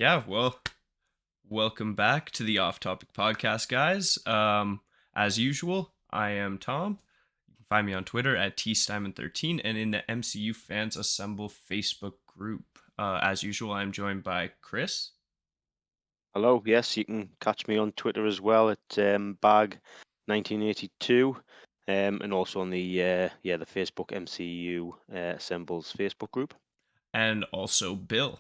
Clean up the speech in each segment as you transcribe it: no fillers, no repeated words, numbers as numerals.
Yeah, well, welcome back to the Off Topic Podcast, guys. As usual, I am Tom. You can find me on Twitter at tstymon13 and in the MCU Fans Assemble Facebook group. As usual, I'm joined by Chris. Hello, yes, you can catch me on Twitter as well at Bag1982, and also on the Facebook MCU Assembles Facebook group. And also Bill.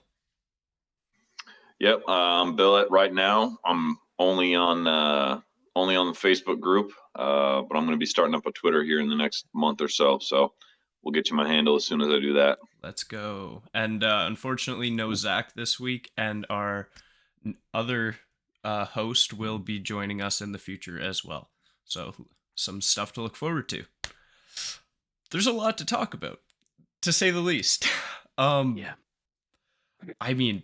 Yep, I'm Bill. Right now, I'm only on the Facebook group, but I'm going to be starting up a Twitter here in the next month or so. So we'll get you my handle as soon as I do that. Let's go. And unfortunately, no Zach this week, and our other host will be joining us in the future as well. So some stuff to look forward to. There's a lot to talk about, to say the least. Yeah. I mean,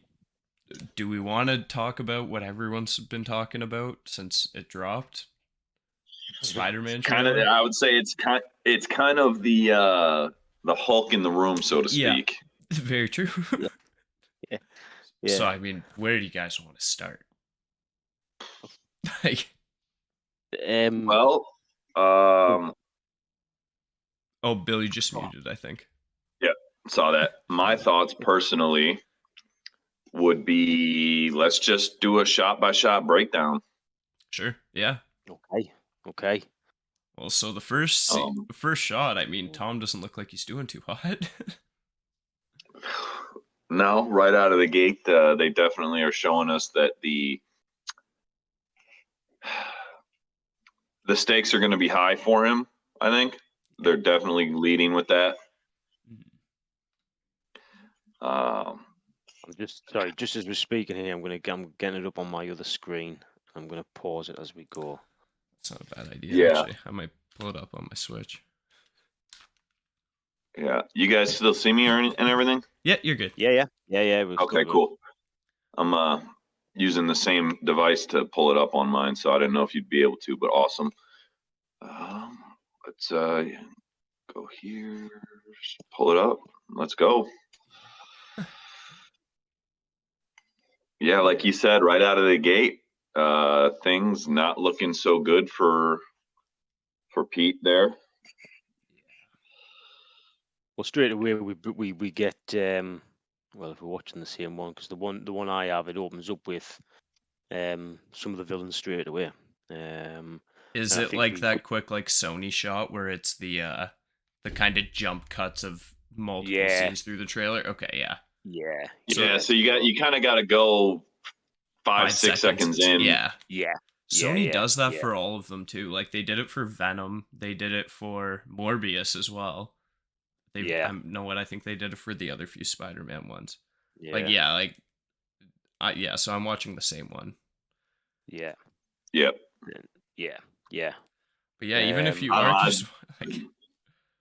do we want to talk about what everyone's been talking about since it dropped? Spider-Man Kind of, trailer? I would say it's kind of the Hulk in the room, so to Yeah. speak. Very true. Yeah. So I mean, where do you guys want to start? Like, Well, oh, Bill, you just muted, I think. Yeah, saw that. My thoughts personally would be let's just do a shot-by-shot breakdown. Sure. Yeah. Okay. Well, so the first shot, I mean, Tom doesn't look like he's doing too hot. No, right out of the gate, they definitely are showing us that the stakes are going to be high for him. I think they're definitely leading with that. I'm just as we're speaking here, I'm getting it up on my other screen. I'm gonna pause it as we go. That's not a bad idea, actually. I might pull it up on my Switch. Yeah, you guys still see me and everything? Yeah, you're good. Yeah. Okay, cool. I'm using the same device to pull it up on mine, so I didn't know if you'd be able to, but awesome. Let's go here, pull it up. Let's go. Yeah, like you said, right out of the gate, things not looking so good for Pete there. Well, straight away we get well, if we're watching the same one, because the one I have, it opens up with some of the villains straight away. Is it like that quick like Sony shot where it's the kind of jump cuts of multiple scenes through the trailer? Okay, yeah. Yeah. So you kind of got to go 5-6 seconds in. Yeah. Sony does that for all of them too. Like they did it for Venom, they did it for Morbius as well. I know what I think they did it for the other few Spider-Man ones. Yeah. So I'm watching the same one. Yeah. Yep. Yeah. But yeah, even if you are just like,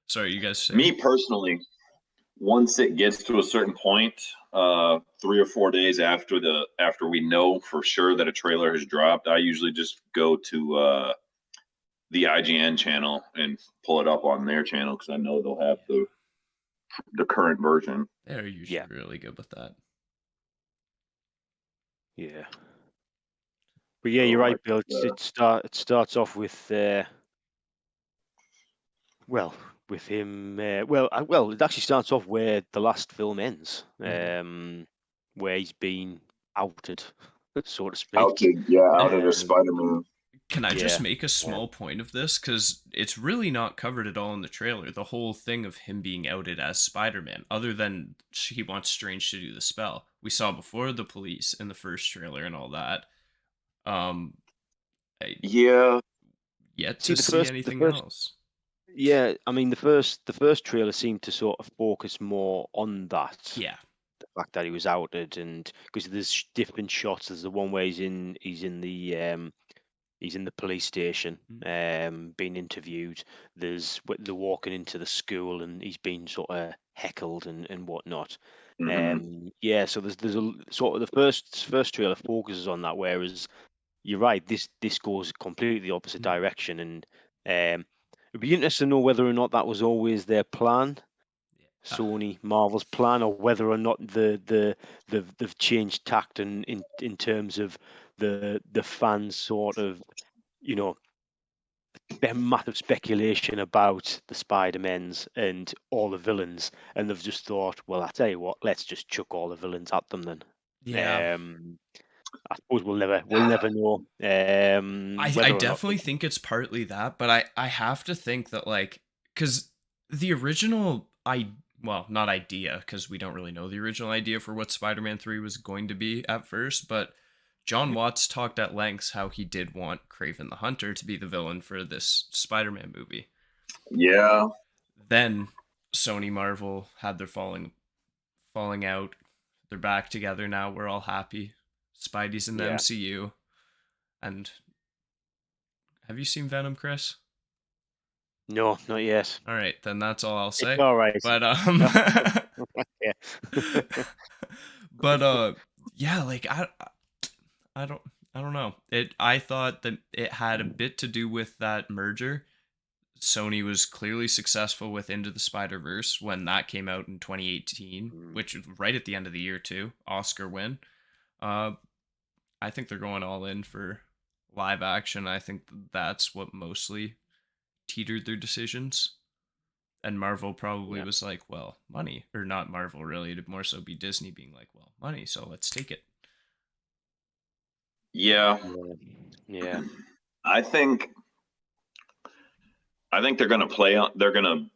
sorry, you guys say. Me personally, once it gets to a certain point, 3 or 4 days after we know for sure that a trailer has dropped, I usually just go to the IGN channel and pull it up on their channel because I know they'll have the current version. They're usually really good with that. Yeah. But yeah, you're right, Bill. It starts off with with him. It actually starts off where the last film ends, where he's been outed, so to speak. Outed as Spider-Man. Can I just make a small point of this? Because it's really not covered at all in the trailer. The whole thing of him being outed as Spider-Man, other than he wants Strange to do the spell. We saw before the police in the first trailer and all that. Yet to see anything else. Yeah, I mean the first trailer seemed to sort of focus more on that. Yeah. The fact that he was outed, and because there's different shots. There's the one where he's in the police station, being interviewed. There's they're walking into the school, and he's been sort of heckled and whatnot. So there's a sort of the first trailer focuses on that, whereas you're right, this goes completely the opposite direction, and it'd be interesting to know whether or not that was always their plan. Sony, Marvel's plan, or whether or not they've changed tact in terms of the fans sort of, you know, their massive speculation about the Spider-Mans and all the villains, and they've just thought, well, I tell you what, let's just chuck all the villains at them then. Yeah. I suppose we'll never know I whether or not. definitely think it's partly that, but I have to think that, like, because the original well, not idea, because we don't really know the original idea for what Spider-Man 3 was going to be at first, but John Watts talked at lengths how he did want Kraven the Hunter to be the villain for this Spider-Man movie. Yeah. Then Sony Marvel had their falling out. They're back together now. We're all happy. Spidey's in the MCU. And have you seen Venom, Chris? No, not yet. All right, then that's all I'll say. It's all right. But Yeah. but yeah, like I don't know. I thought that it had a bit to do with that merger. Sony was clearly successful with Into the Spider-Verse when that came out in 2018, which was right at the end of the year too. Oscar win. I think they're going all in for live action. I think that's what mostly teetered their decisions. And Marvel probably was like, well, money. Or not Marvel, really. It'd more so be Disney being like, well, money, so let's take it. Yeah. Yeah. I think they're gonna play on. They're gonna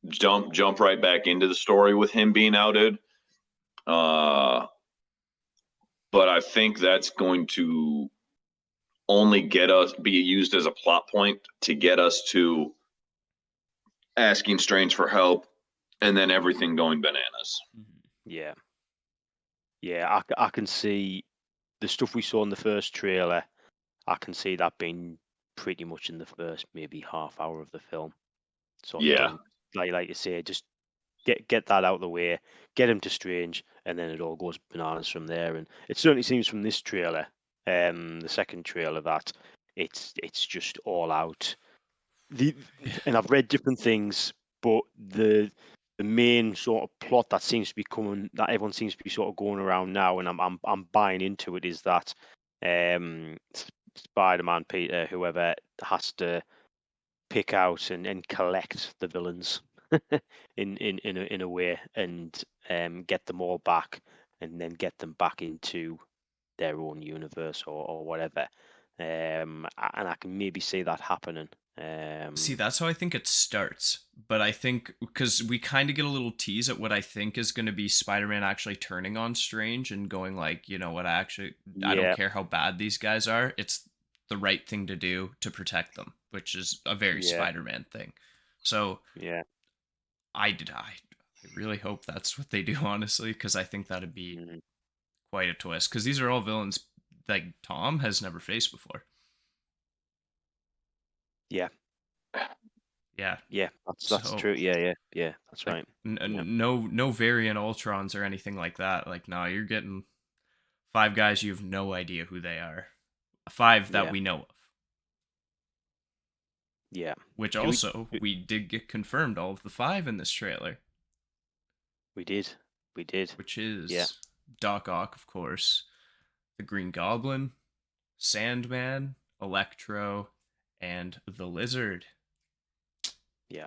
jump right back into the story with him being outed. But I think that's going to only be used as a plot point to get us to asking Strange for help, and then everything going bananas. Yeah. Yeah, I can see the stuff we saw in the first trailer. I can see that being pretty much in the first maybe half hour of the film. So like you say, just get that out of the way, get him to Strange, and then it all goes bananas from there. And it certainly seems from this trailer, the second trailer, that it's just all out. And I've read different things, but the main sort of plot that seems to be coming, that everyone seems to be sort of going around now, and I'm buying into it, is that Spider-Man, Peter, whoever, has to pick out and collect the villains in a way, and get them all back, and then get them back into their own universe or whatever. And I can maybe see that happening. See, that's how I think it starts. But I think because we kind of get a little tease at what I think is going to be Spider-Man actually turning on Strange and going like, you know what, I don't care how bad these guys are. It's the right thing to do to protect them, which is a very Spider-Man thing. So yeah, I really hope that's what they do, honestly, because I think that'd be quite a twist. Because these are all villains like Tom has never faced before. Yeah. That's true. Yeah, that's like, right. No variant Ultrons or anything like that. Like, no, you're getting 5 guys you have no idea who they are. 5 that we know of. Yeah. Which we did get confirmed all of the 5 in this trailer. We did. Which is Doc Ock, of course, the Green Goblin, Sandman, Electro, and the Lizard. Yeah.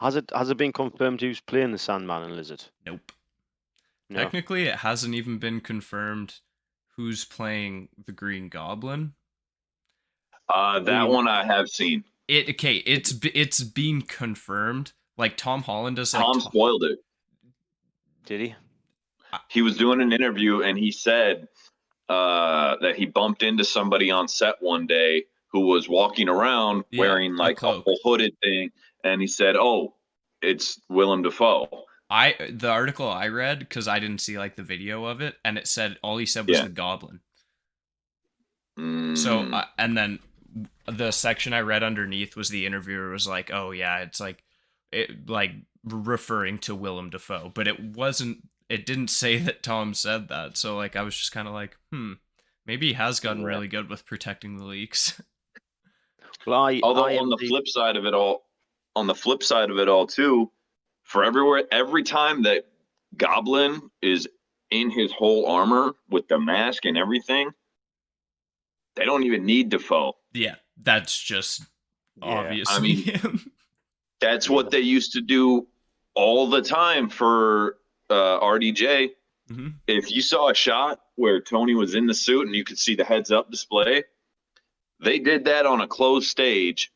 Has it been confirmed who's playing the Sandman and Lizard? Nope. No. Technically, it hasn't even been confirmed who's playing the Green Goblin. That one I have seen. It's been confirmed. Like Tom Holland does. Tom spoiled it. Did he? He was doing an interview and he said that he bumped into somebody on set one day who was walking around wearing like a whole hooded thing, and he said, "Oh, it's Willem Dafoe." The article I read, because I didn't see like the video of it, and it said all he said was the Goblin. So and then the section I read underneath was the interviewer was like, "Oh yeah, it's like it like referring to Willem Dafoe," but it wasn't. It didn't say that Tom said that. So like I was just kind of like, maybe he has gotten really good with protecting the leaks. Well, on the flip side of it all too, for every time that Goblin is in his whole armor with the mask and everything, they don't even need Defoe. Yeah, that's just obviously I mean, him. That's what they used to do all the time for RDJ. Mm-hmm. If you saw a shot where Tony was in the suit and you could see the heads-up display, they did that on a closed stage.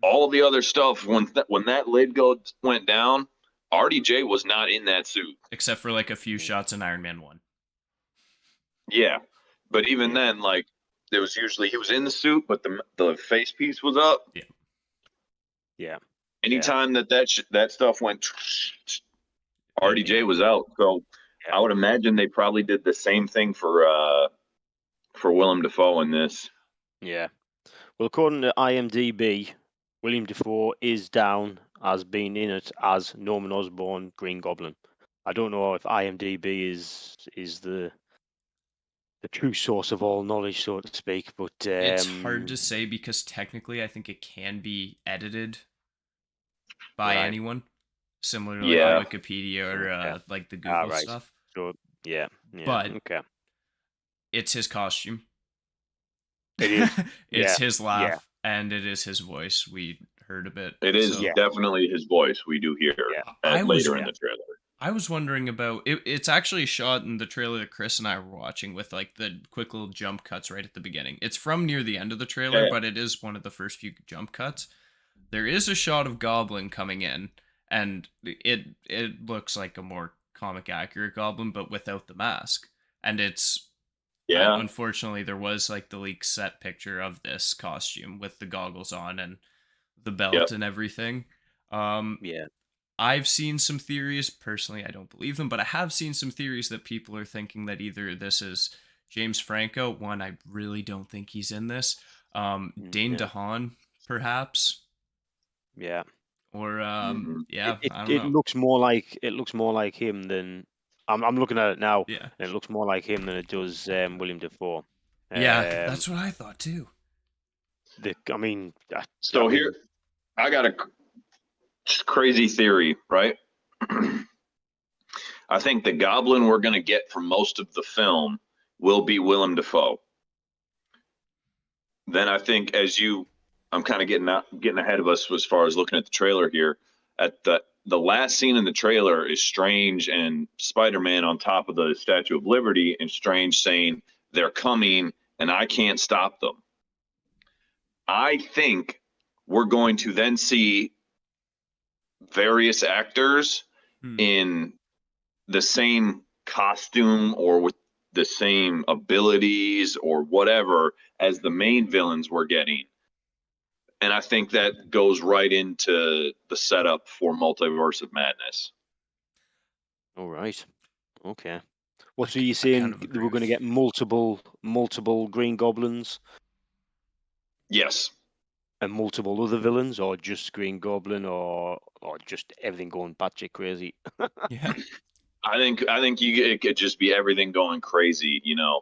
All the other stuff, when that lid went down, RDJ was not in that suit. Except for like a few shots in Iron Man 1. Yeah, but even then, like, there was usually he was in the suit, but the face piece was up. Yeah. Anytime that stuff went, RDJ was out. So I would imagine they probably did the same thing for Willem Dafoe in this. Yeah. Well, according to IMDb, William Dafoe is down as being in it as Norman Osborn, Green Goblin. I don't know if IMDb is the true source of all knowledge, so to speak, but it's hard to say because technically I think it can be edited by anyone, similar to like Wikipedia or like the Google stuff. So but okay, it's his costume. It is. It's his laugh and it is his voice. We heard a bit. It is definitely his voice. We do hear later in the trailer. I was wondering about it. It's actually shot in the trailer that Chris and I were watching with like the quick little jump cuts right at the beginning. It's from near the end of the trailer, but it is one of the first few jump cuts. There is a shot of Goblin coming in, and it looks like a more comic accurate Goblin, but without the mask. And it's unfortunately there was like the leaked set picture of this costume with the goggles on and the belt and everything. I've seen some theories. Personally, I don't believe them, but I have seen some theories that people are thinking that either this is James Franco. One, I really don't think he's in this. Dane DeHaan, perhaps. Yeah. Or I don't know. It looks more like him than I'm looking at it now. Yeah. And it looks more like him than it does William Dafoe. Yeah, that's what I thought too. Here, I got a crazy theory, right? I think the Goblin we're going to get for most of the film will be Willem Dafoe. Then I think I'm kind of getting ahead of us as far as looking at the trailer here. At the last scene in the trailer is Strange and Spider-Man on top of the Statue of Liberty, and Strange saying they're coming and I can't stop them. I think we're going to then see various actors in the same costume or with the same abilities or whatever as the main villains we're getting. And I think that goes right into the setup for Multiverse of Madness. All right. Okay. What so you're saying we're going to get multiple Green Goblins? Yes. And multiple other villains, or just Green Goblin, or just everything going batshit crazy? Yeah. I think it could just be everything going crazy, you know.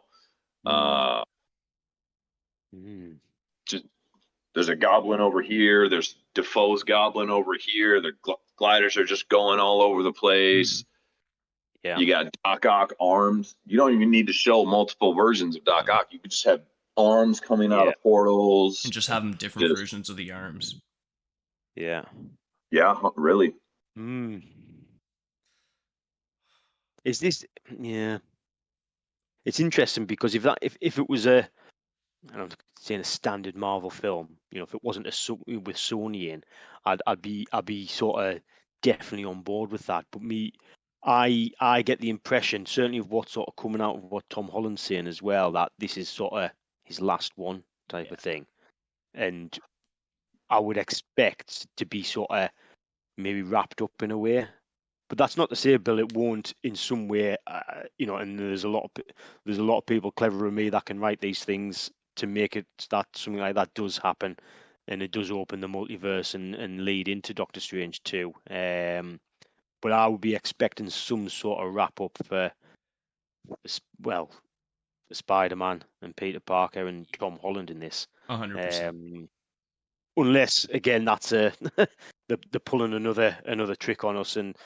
Just there's a goblin over here. There's Defoe's goblin over here. The gliders are just going all over the place. Yeah. You got Doc Ock arms. You don't even need to show multiple versions of Doc Ock. You could just have arms coming out of portals. And just have them different versions of the arms. Yeah. Yeah, really. Is this? Yeah. It's interesting because if it was I don't say a standard Marvel film, you know, if it wasn't with Sony in, I'd be sort of definitely on board with that. But I get the impression, certainly of what's sort of coming out of what Tom Holland's saying as well, that this is sort of his last one type of thing, and I would expect to be sort of maybe wrapped up in a way. But that's not to say, Bill, it won't in some way, you know. And there's a lot of people cleverer than me that can write these things to make it that something like that does happen, and it does open the multiverse and lead into Doctor Strange too. But I would be expecting some sort of wrap up for Spider-Man and Peter Parker and Tom Holland in this. 100%. Unless again that's they're pulling another trick on us, and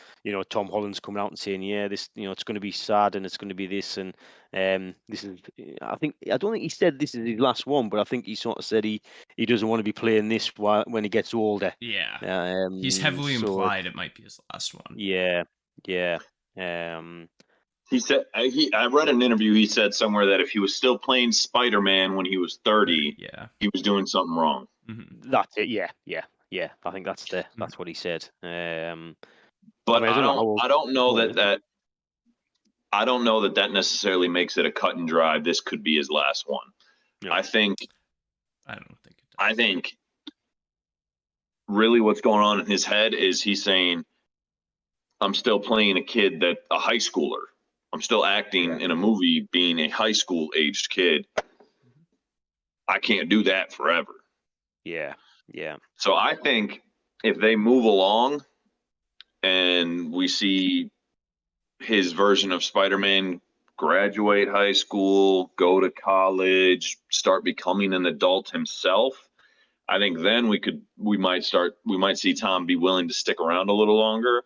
Tom Holland's coming out and saying, yeah, this it's going to be sad and it's going to be this, and this is. I don't think he said this is his last one, but I think he sort of said he doesn't want to be playing this when he gets older. Yeah. He's heavily So implied it might be his last one. yeah. He said I read an interview. He said somewhere that if he was still playing Spider-Man when he was 30, Yeah. he was doing something wrong. That's it. Yeah. I think that's what he said. But I don't know that I don't know that necessarily makes it a cut and dry. This could be his last one. No. I don't think it does. I think really what's going on in his head is he's saying, I'm still playing a high schooler. I'm still acting in a movie being a high school aged kid. I can't do that forever. Yeah. So I think if they move along and we see his version of Spider-Man graduate high school, go to college, start becoming an adult himself, I think then we might see Tom be willing to stick around a little longer.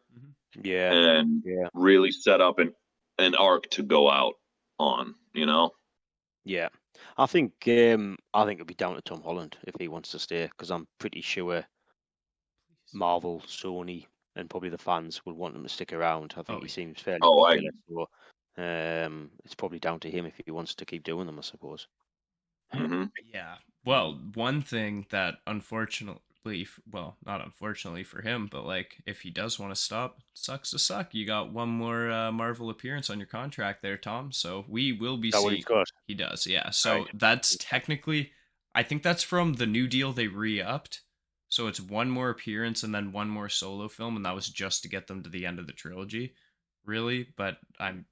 Yeah. And really set up an arc to go out on, Yeah. I think it'll be down to Tom Holland if he wants to stay, because I'm pretty sure Marvel, Sony, and probably the fans will want him to stick around. I think he seems fairly popular, so it's probably down to him if he wants to keep doing them, I suppose. Yeah. Well, one thing that not unfortunately for him, but like if he does want to stop, sucks to suck. You got one more Marvel appearance on your contract there, Tom. So we will be seeing. What he's got? He does, yeah. So that's technically, I think that's from the new deal they re-upped. So it's one more appearance and then one more solo film, and that was just to get them to the end of the trilogy, really. But an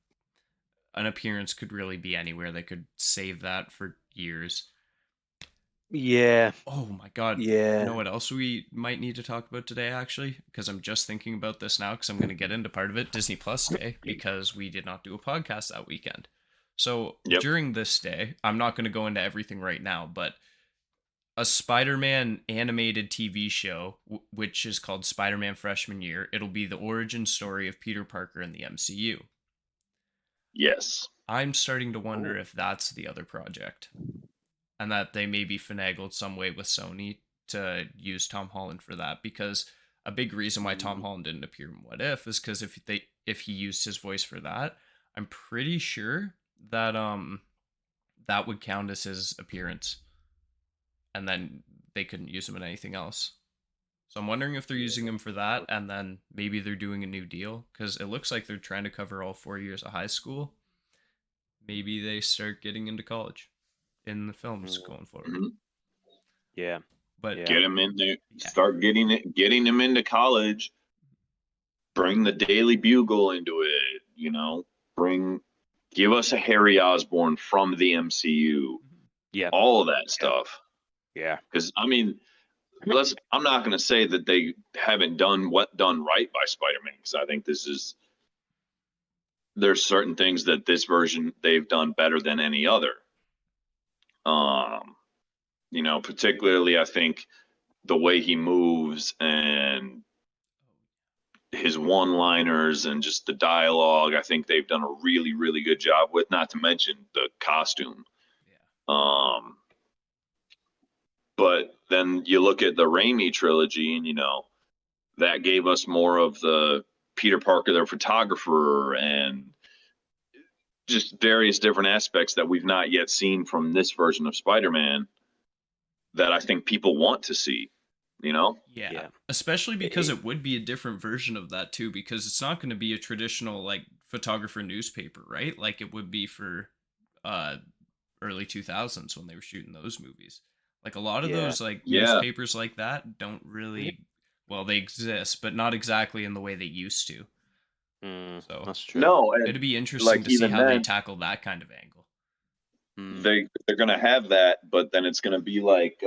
appearance could really be anywhere. They could save that for years. Yeah. Oh my god. Yeah. You know what else we might need to talk about today, actually? Because I'm just thinking about this now, because I'm going to get into part of it, Disney Plus Day, because we did not do a podcast that weekend. So during this day, I'm not going to go into everything right now, but a Spider-Man animated TV show, which is called Spider-Man Freshman Year. It'll be the origin story of Peter Parker in the MCU. Yes. I'm starting to wonder if that's the other project, and that they maybe finagled some way with Sony to use Tom Holland for that, because a big reason why Tom Holland didn't appear in What If is because if he used his voice for that, I'm pretty sure that that would count as his appearance, and then they couldn't use him in anything else. So I'm wondering if they're using him for that, and then maybe they're doing a new deal, because it looks like they're trying to cover all 4 years of high school. Maybe they start getting into college in the films going forward. Yeah. But get him in there, start getting him into college, bring the Daily Bugle into it, give us a Harry Osborn from the MCU. Yeah. All of that stuff. Yeah. Because I'm not going to say that they haven't done right by Spider-Man, because I think there's certain things that this version they've done better than any other. Particularly I think the way he moves and his one-liners and just the dialogue, I think they've done a really, really good job with, not to mention the costume. But then you look at the Raimi trilogy and, that gave us more of the Peter Parker, the photographer, and just various different aspects that we've not yet seen from this version of Spider-Man that I think people want to see, Yeah. Especially because it would be a different version of that too, because it's not going to be a traditional like photographer newspaper, right? Like it would be for early 2000s when they were shooting those movies. Like a lot of those like newspapers like that don't really, well, they exist, but not exactly in the way they used to. So that's true. No, it'd be interesting to see how they tackle that kind of angle. They're gonna have that, but then it's gonna be like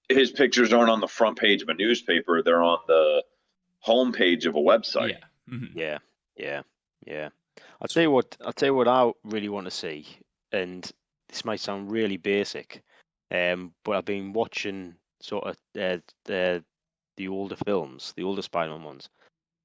his pictures aren't on the front page of a newspaper, they're on the home page of a website. Yeah. I'll tell you what I really want to see, and this might sound really basic, But I've been watching sort of the older films, the older Spider-Man ones.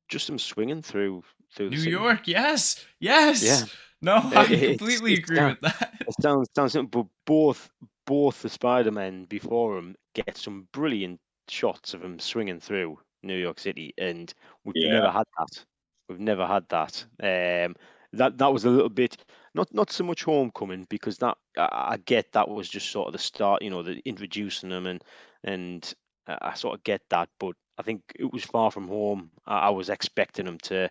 Just them swinging through the New city. York, yes, Yeah, yes. No, I it's completely agree with that. it sounds simple, but both the Spider-Men before him get some brilliant shots of him swinging through New York City, and we've Yeah, never had that. We've never had that. That was a little bit not so much Homecoming, because that I get that was just sort of the start, the introducing them, and I sort of get that, but I think it was Far From Home. I was expecting them to.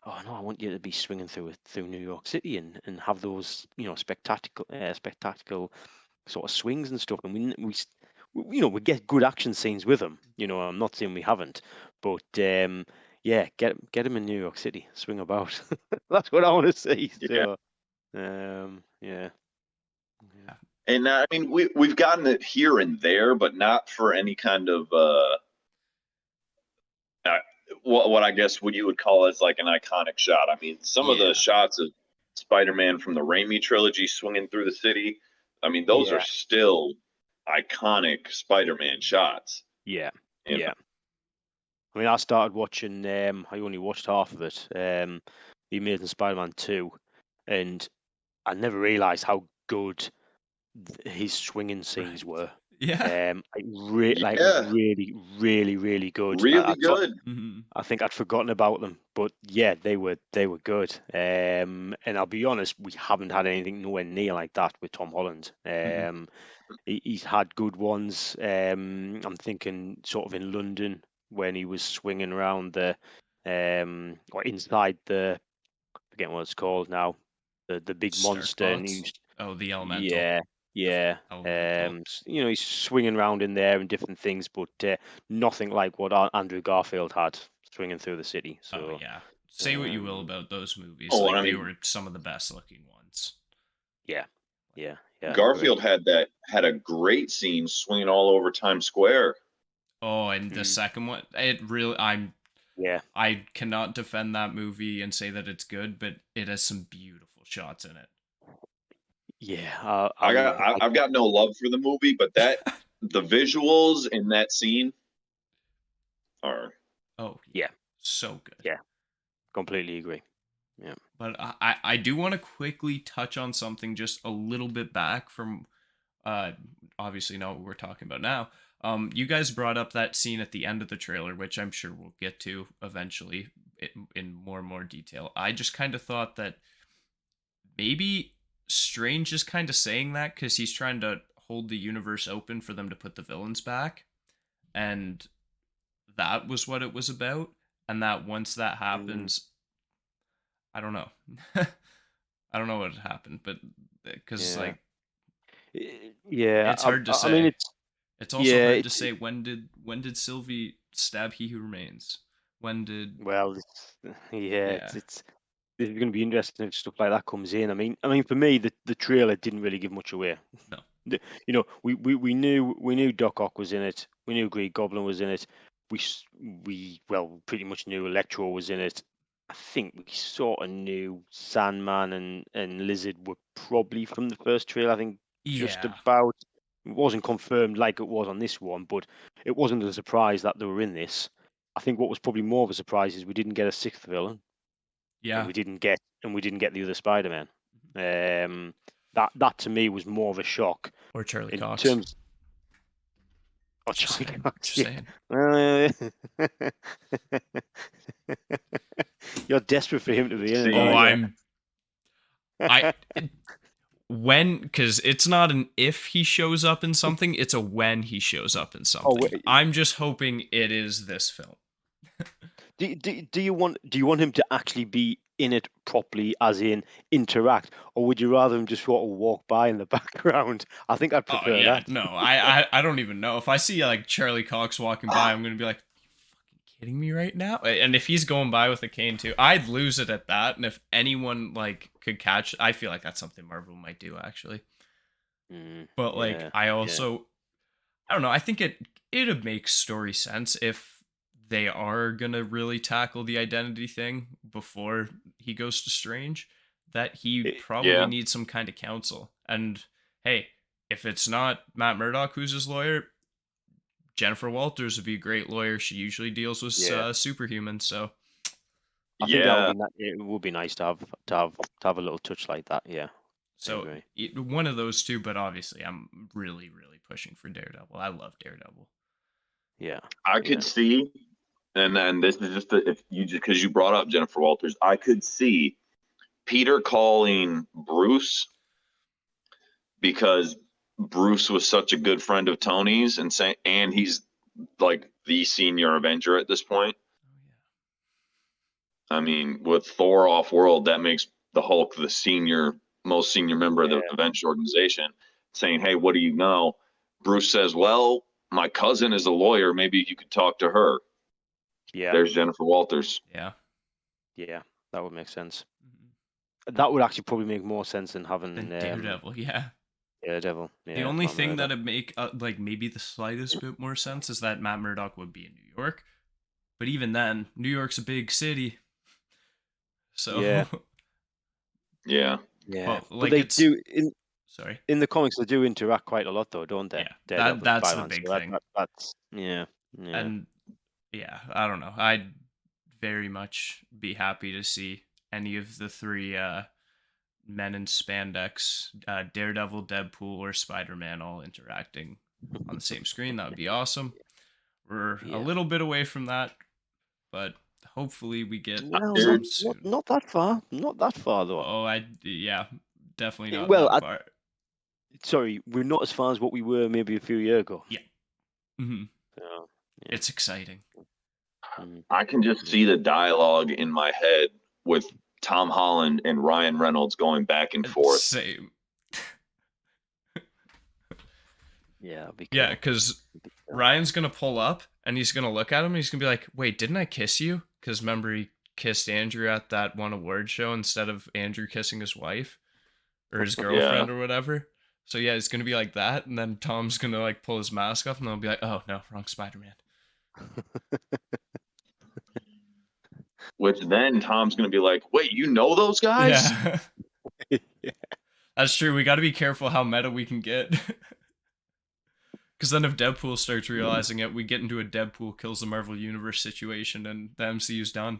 Oh no, I want you to be swinging through New York City, and have those spectacular sort of swings and stuff. And we get good action scenes with them. I'm not saying we haven't, but yeah, get them in New York City, swing about. That's what I want to see. yeah. So yeah. And I mean, we've gotten it here and there, but not for any kind of what I guess what you would call as like an iconic shot. I mean, some of the Yeah, shots of Spider-Man from the Raimi trilogy swinging through the city, I mean, those are Yeah, still iconic Spider-Man shots. yeah, You yeah. I mean, I started watching. I only watched half of it. The Amazing Spider-Man 2, and I never realised how good his swinging scenes right. were. Yeah. Like Yeah, really, really, really good. really good. Hmm. I think I'd forgotten about them, but yeah, they were good. And I'll be honest, we haven't had anything nowhere near like that with Tom Holland. Hmm. He's had good ones. I'm thinking sort of in London when he was swinging around or inside forgetting what it's called now, the big monster, and Starkbots. Oh, the elemental. yeah, yeah. Elemental. He's swinging around in there and different things, but nothing like what Andrew Garfield had swinging through the city. Oh So, yeah. Say what you will um, about those movies, Oh, and like I they mean, were some of the best looking ones. yeah, Like, yeah, I agree. Garfield had a great scene swinging all over Times Square. oh, and the Mm, second one, it really, yeah, I cannot defend that movie and say that it's good, but it has some beautiful shots in it. yeah. I've got no love for the movie, but that the visuals in that scene are Oh yeah, Yeah, so good. yeah. Completely agree. Yeah. But I do want to quickly touch on something just a little bit back from uh obviously not what we're talking about now. You guys brought up that scene at the end of the trailer, which I'm sure we'll get to eventually in more and more detail. I just kind of thought that maybe Strange is kind of saying that because he's trying to hold the universe open for them to put the villains back, and that was what it was about. And that once that Mm, happens, I don't know. I don't know what happened, but because yeah. like Yeah. it's hard to I mean, say. It's also yeah, hard to it's say when did Sylvie stab He Who Remains? When did well, yeah, yeah it's going to be interesting if stuff like that comes in. I mean, for me, the trailer didn't really give much away. no We knew Doc Ock was in it. We knew Green Goblin was in it. We pretty much knew Electro was in it. I think we sort of knew Sandman and Lizard were probably from the first trailer. I think just yeah about. It wasn't confirmed like it was on this one, but it wasn't a surprise that they were in this. I think what was probably more of a surprise is we didn't get a sixth villain, and yeah we didn't get the other Spider-Man. That to me was more of a shock or Charlie in Cox. terms. Oh, Just Charlie saying, Cox, just yeah. saying. Well, you're desperate for him to be in it, Oh, see. aren't you? I when because it's not an if he shows up in something, it's a when he shows up in Oh, something. I'm just hoping it is this film. do you want him to actually be in it properly, as in interact, or would you rather him just sort of walk by in the background? I think I'd Oh prefer yeah, that. no, I don't even know. If I see like Charlie Cox walking by, I'm gonna be like, kidding me right now? And if he's going by with a cane too, I'd lose it at that. And if anyone like could catch, I feel like that's something Marvel might do actually. But like Yeah, I yeah. also I don't know, I think it'd make story sense if they are gonna really tackle the identity thing before he goes to Strange, that he It, probably Yeah, needs some kind of counsel. And hey, if it's not Matt Murdock who's his lawyer, Jennifer Walters would be a great lawyer. She usually deals with superhumans, so I think that would be it would be nice to have a little touch like that. Yeah. So one of those two, but obviously I'm really, really pushing for Daredevil. I love Daredevil. Yeah. I could see, and this is just because you brought up Jennifer Walters, I could see Peter calling Bruce because Bruce was such a good friend of Tony's and he's like the senior Avenger at this point. I mean, with Thor off world, that makes the Hulk the most senior member of the Avenger organization, saying, "Hey, what do you know?" Bruce says, "Well, my cousin is a lawyer. Maybe you could talk to her." Yeah. There's Jennifer Walters. Yeah, that would make sense. That would actually probably make more sense than having Daredevil. Daredevil. Yeah, the only thing that'd make like maybe the slightest bit more sense is that Matt Murdock would be in New York, but even then, New York's a big city, so yeah. Well, but they do in the comics. They do interact quite a lot, though, don't they? Yeah, that's the big thing. That's and I don't know. I'd very much be happy to see any of the three men in spandex, Daredevil, Deadpool, or Spider-Man all interacting on the same screen. That would be awesome. We're a little bit away from that, but hopefully we get some soon. Not that far. Not that far, though. Oh, definitely not that far. Sorry, we're not as far as what we were maybe a few years ago. Yeah. Mm-hmm. It's exciting. I can just see the dialogue in my head with Tom Holland and Ryan Reynolds going back and forth. Same. Yeah, because Ryan's gonna pull up and he's gonna look at him and he's gonna be like, "Wait, didn't I kiss you?" Because remember he kissed Andrew at that one award show instead of Andrew kissing his wife or his girlfriend or whatever. So yeah, it's gonna be like that, and then Tom's gonna like pull his mask off and they'll be like, "Oh no, wrong Spider-Man." Which then Tom's going to be like, "Wait, you know those guys?" Yeah. That's true. We got to be careful how meta we can get. Because then if Deadpool starts realizing it, we get into a Deadpool kills the Marvel Universe situation and the MCU's done.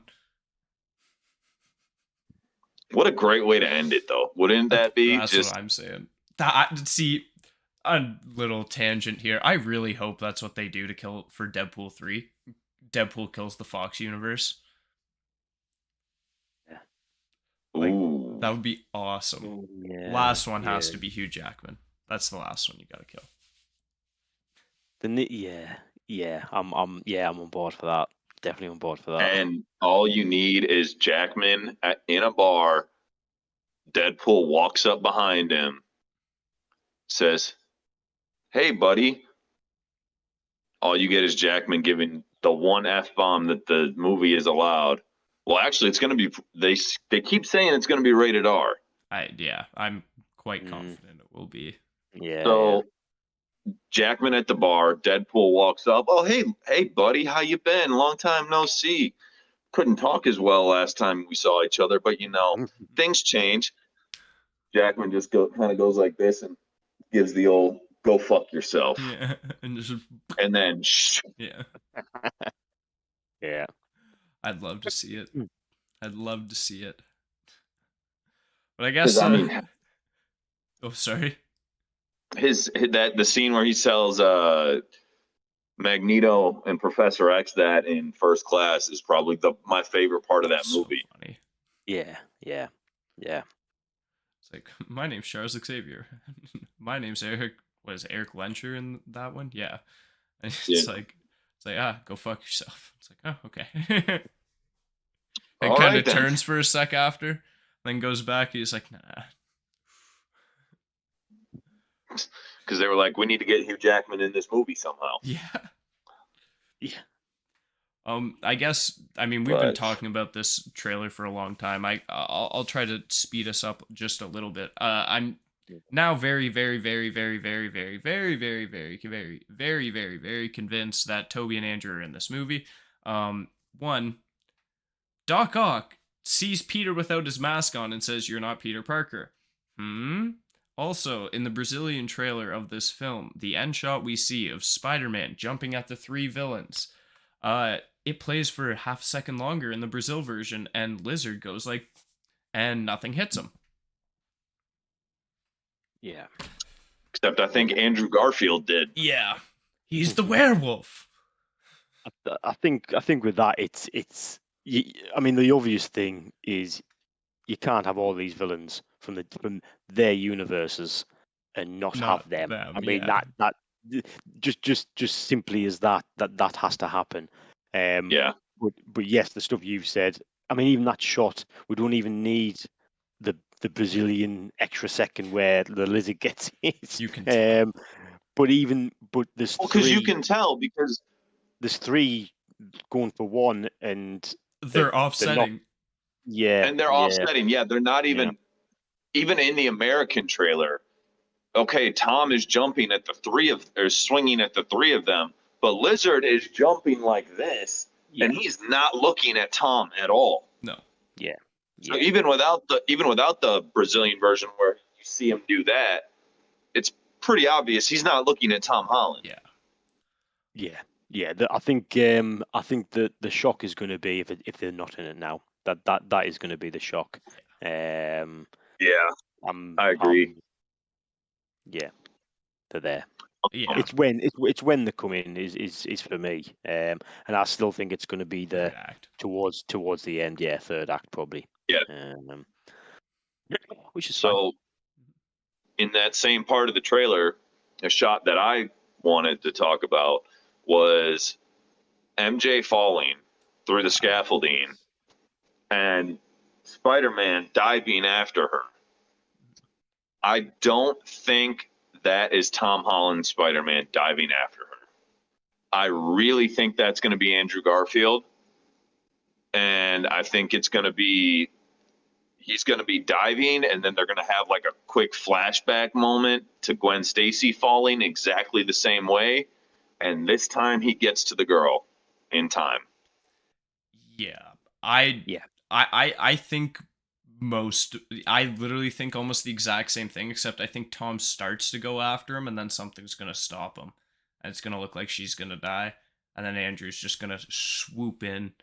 What a great way to end it, though. Wouldn't that be? That's what I'm saying. See, a little tangent here. I really hope that's what they do to kill for Deadpool 3. Deadpool kills the Fox universe. Like, that would be awesome. Last one has to be Hugh Jackman. That's the last one you gotta kill. I'm on board for that. Definitely on board for that. And all you need is Jackman in a bar. Deadpool walks up behind him, says, "Hey, buddy." All you get is Jackman giving the one F-bomb that the movie is allowed. Well, actually, it's going to be. They keep saying it's going to be rated R. I'm quite confident it will be. Yeah. So Jackman at the bar, Deadpool walks up. "Oh, hey, buddy, how you been? Long time no see. Couldn't talk as well last time we saw each other, but things change." Jackman just kind of goes like this and gives the old "go fuck yourself." Yeah, and then yeah. Yeah. I'd love to see it. But I guess oh, sorry. The scene where he tells Magneto and Professor X that in First Class is probably my favorite part of that movie. So funny. Yeah. It's like, "My name's Charles Xavier. My name's Eric. What is it, Eric Lencher in that one?" Yeah. And it's like, go fuck yourself. It's like, oh, okay. It kind of turns for a sec after, then goes back. He's like, nah. Because they were like, "We need to get Hugh Jackman in this movie somehow." Yeah. I guess, we've been talking about this trailer for a long time. I'll try to speed us up just a little bit. I'm now very, very, very, very, very, very, very, very, very, very, very, very, very convinced that Toby and Andrew are in this movie. One, Doc Ock sees Peter without his mask on and says, "You're not Peter Parker." Also, in the Brazilian trailer of this film, the end shot we see of Spider-Man jumping at the 3 villains, it plays for half a second longer in the Brazil version, and Lizard goes like, and nothing hits him. Yeah. Except I think Andrew Garfield did. Yeah, he's the werewolf. I think with that, I mean, the obvious thing is you can't have all these villains from their universes and not have them. I mean, yeah. that just simply as that has to happen. Yeah. But yes, the stuff you've said. I mean, even that shot, we don't even need the Brazilian extra second where the lizard gets hit. You can tell. But there's Because you can tell because there's 3 going for 1, and they're offsetting. And they're offsetting. Yeah, they're not even in the American trailer. Okay, Tom is jumping at swinging at the 3 of them, but Lizard is jumping like this, and he's not looking at Tom at all. No. Yeah. So even without the Brazilian version where you see him do that, it's pretty obvious he's not looking at Tom Holland. Yeah. I think the shock is going to be if they're not in it now. That is going to be the shock. I agree. They're there. Yeah. It's when they come in is for me. And I still think it's going to be the towards the end. Yeah, third act probably. Yeah. Which is so. In that same part of the trailer, a shot that I wanted to talk about was MJ falling through the scaffolding and Spider-Man diving after her. I don't think that is Tom Holland's Spider-Man diving after her. I really think that's going to be Andrew Garfield. And I think he's going to be diving, and then they're going to have like a quick flashback moment to Gwen Stacy falling exactly the same way. And this time he gets to the girl in time. Yeah. I think I literally think almost the exact same thing, except I think Tom starts to go after him and then something's going to stop him. And it's going to look like she's going to die. And then Andrew's just going to swoop in.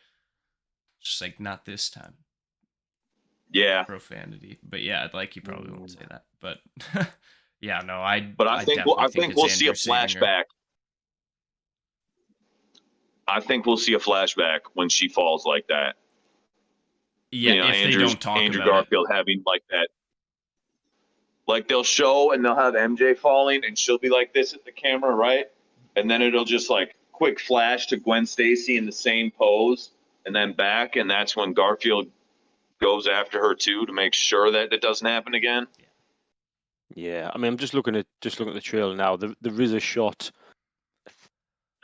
Just like, not this time. Yeah. Profanity. But yeah, like you probably won't say that. But yeah, no, I think we'll see a flashback. I think we'll see a flashback when she falls like that. Yeah, if they don't talk Andrew about Garfield having like that. Like they'll show and they'll have MJ falling and she'll be like this at the camera, right? And then it'll just like quick flash to Gwen Stacy in the same pose and then back, and that's when Garfield goes after her too to make sure that it doesn't happen again. Yeah, I mean, I'm just looking at the trailer now. There is a shot.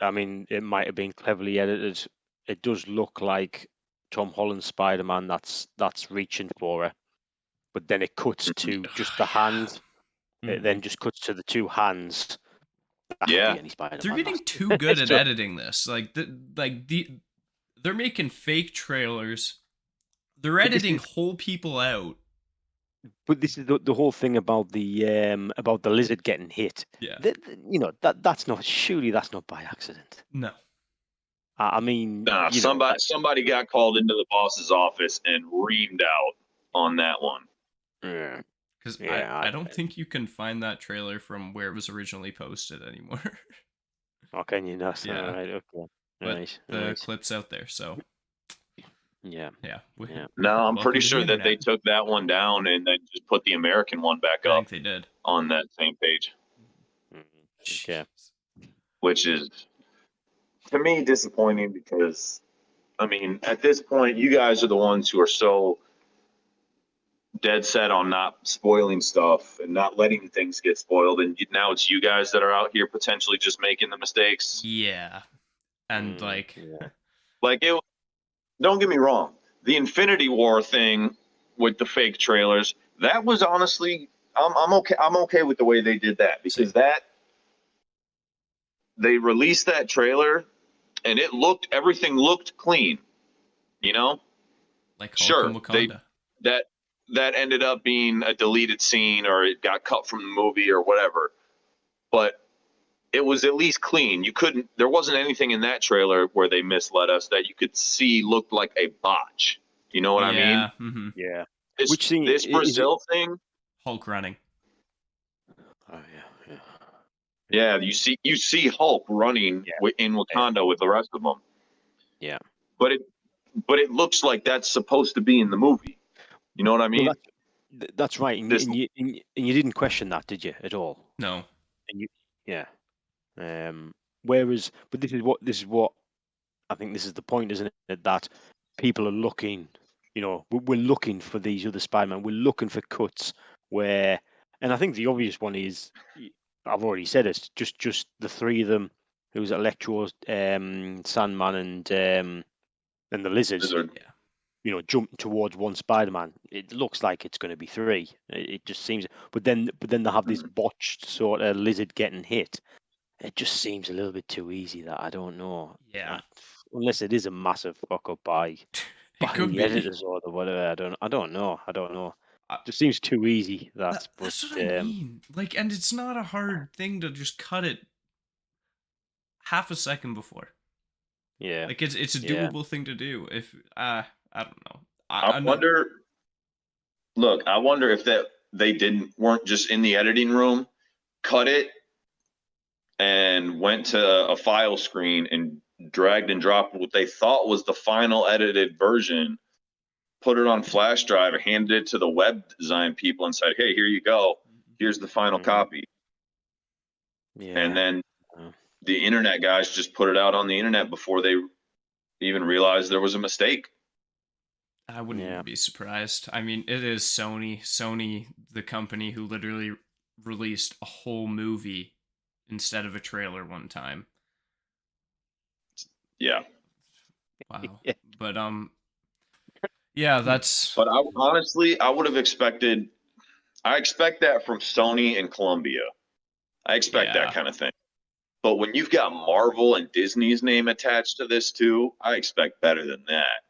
I mean, it might have been cleverly edited. It does look like Tom Holland's Spider-Man that's reaching for her, but then it cuts to just the hand. It then just cuts to the 2 hands. That could be any Spider-Man. They're getting too good at editing this. They're making fake trailers. They're editing whole people out. But this is the whole thing about the lizard getting hit. Yeah. That's not by accident. No. I mean, somebody got called into the boss's office and reamed out on that one. Yeah. Because I don't think you can find that trailer from where it was originally posted anymore. Oh, can you not? Yeah. All right, okay. But the clip's out there, so. Yeah. No, I'm pretty sure that they took that one down and then just put the American one back up. I think they did. On that same page. Okay. Which is, to me, disappointing because, I mean, at this point, you guys are the ones who are so dead set on not spoiling stuff and not letting things get spoiled. And now it's you guys that are out here potentially just making the mistakes. Yeah. And like it. Don't get me wrong. The Infinity War thing with the fake trailers, that was honestly, I'm okay. I'm okay with the way they did that because they released that trailer and everything looked clean. You know, like sure, that ended up being a deleted scene or it got cut from the movie or whatever. But it was at least clean. There wasn't anything in that trailer where they misled us that you could see looked like a botch. You know what I mean? Yeah. Mm-hmm. Yeah. This, Which scene this is it? Brazil thing, Hulk running. Oh yeah. yeah, you see Hulk running Yeah. in Wakanda with the rest of them. Yeah. But it looks like that's supposed to be in the movie. You know what I mean? Well, that's right. And This you didn't question that, did you, at all? No. And yeah. Whereas, but this is what I think. This is the point, isn't it? That people are looking. We're looking for these other Spider-Man. We're looking for cuts where, and I think the obvious one is, I've already said it. Just the three of them. Who's Electro, Sandman, and the Lizard. is a, Yeah. Jumping towards one Spider-Man. It looks like it's going to be three. It just seems. But then they have this botched sort of Lizard getting hit. It just seems a little bit too easy. That I don't know. Yeah. Unless it is a massive fuck up by It could the be. editors or the whatever. I don't know. I- Just seems too easy. That's what I mean. Like, and it's not a hard thing to just cut it half a second before. Yeah. Like, it's a Yeah. doable thing to do. If I don't know. I wonder. Look, I wonder if that they weren't just in the editing room, cut it, and went to a file screen and dragged and dropped what they thought was the final edited version, put it on flash drive, and handed it to the web design people and said, "Hey, here you go. Here's the final copy." Yeah. And then the internet guys just put it out on the internet before they even realized there was a mistake. I wouldn't even be surprised. I mean, it is Sony. Sony, the company who literally released a whole movie instead of a trailer one time. Yeah. Wow. But yeah, that's. But honestly, I would have expected. I expect that from Sony and Columbia. I expect that kind of thing. But when you've got Marvel and Disney's name attached to this too, I expect better than that.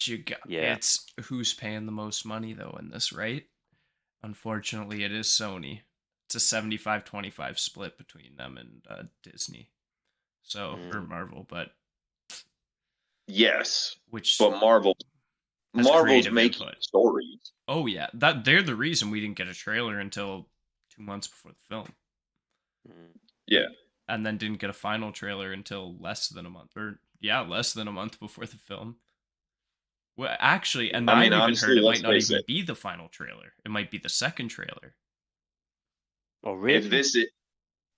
But it's who's paying the most money though in this, right? Unfortunately, it is Sony. It's a 75-25 split between them and Disney. So, or Marvel, but yes, which but Marvel's making stories. Oh yeah, they're the reason we didn't get a trailer until 2 months before the film. Yeah. And then didn't get a final trailer until less than a month before the film. Well, actually, and I've even honestly, heard it might not even be the final trailer. It might be the second trailer. Oh, really?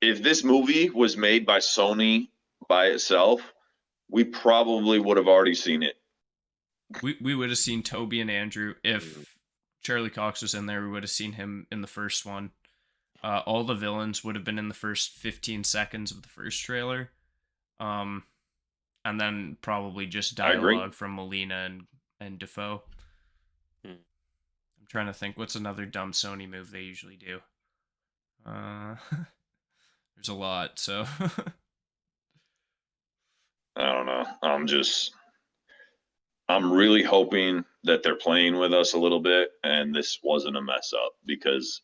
If this movie was made by Sony by itself, we probably would have already seen it. We would have seen Toby and Andrew. If Charlie Cox was in there, we would have seen him in the first one. All the villains would have been in the first 15 seconds of the first trailer. And then probably just dialogue from Molina and Defoe. I'm trying to think, what's another dumb Sony move they usually do? There's a lot, so... I don't know. I'm really hoping that they're playing with us a little bit and this wasn't a mess up, because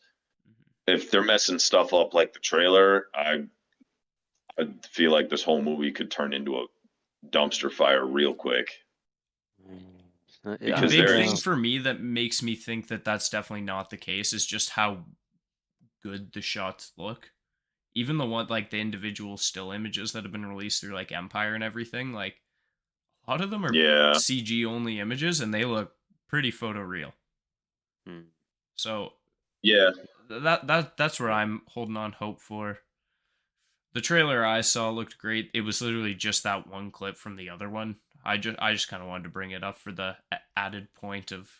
if they're messing stuff up like the trailer, I feel like this whole movie could turn into a dumpster fire real quick. Because the big thing for me that makes me think that that's definitely not the case is just how good the shots look. Even the one, like the individual still images that have been released through like Empire and everything, like a lot of them are CG only images and they look pretty photoreal. So yeah, that's where I'm holding on hope for. The trailer I saw looked great. It was literally just that one clip from the other one. I just kind of wanted to bring it up for the added point of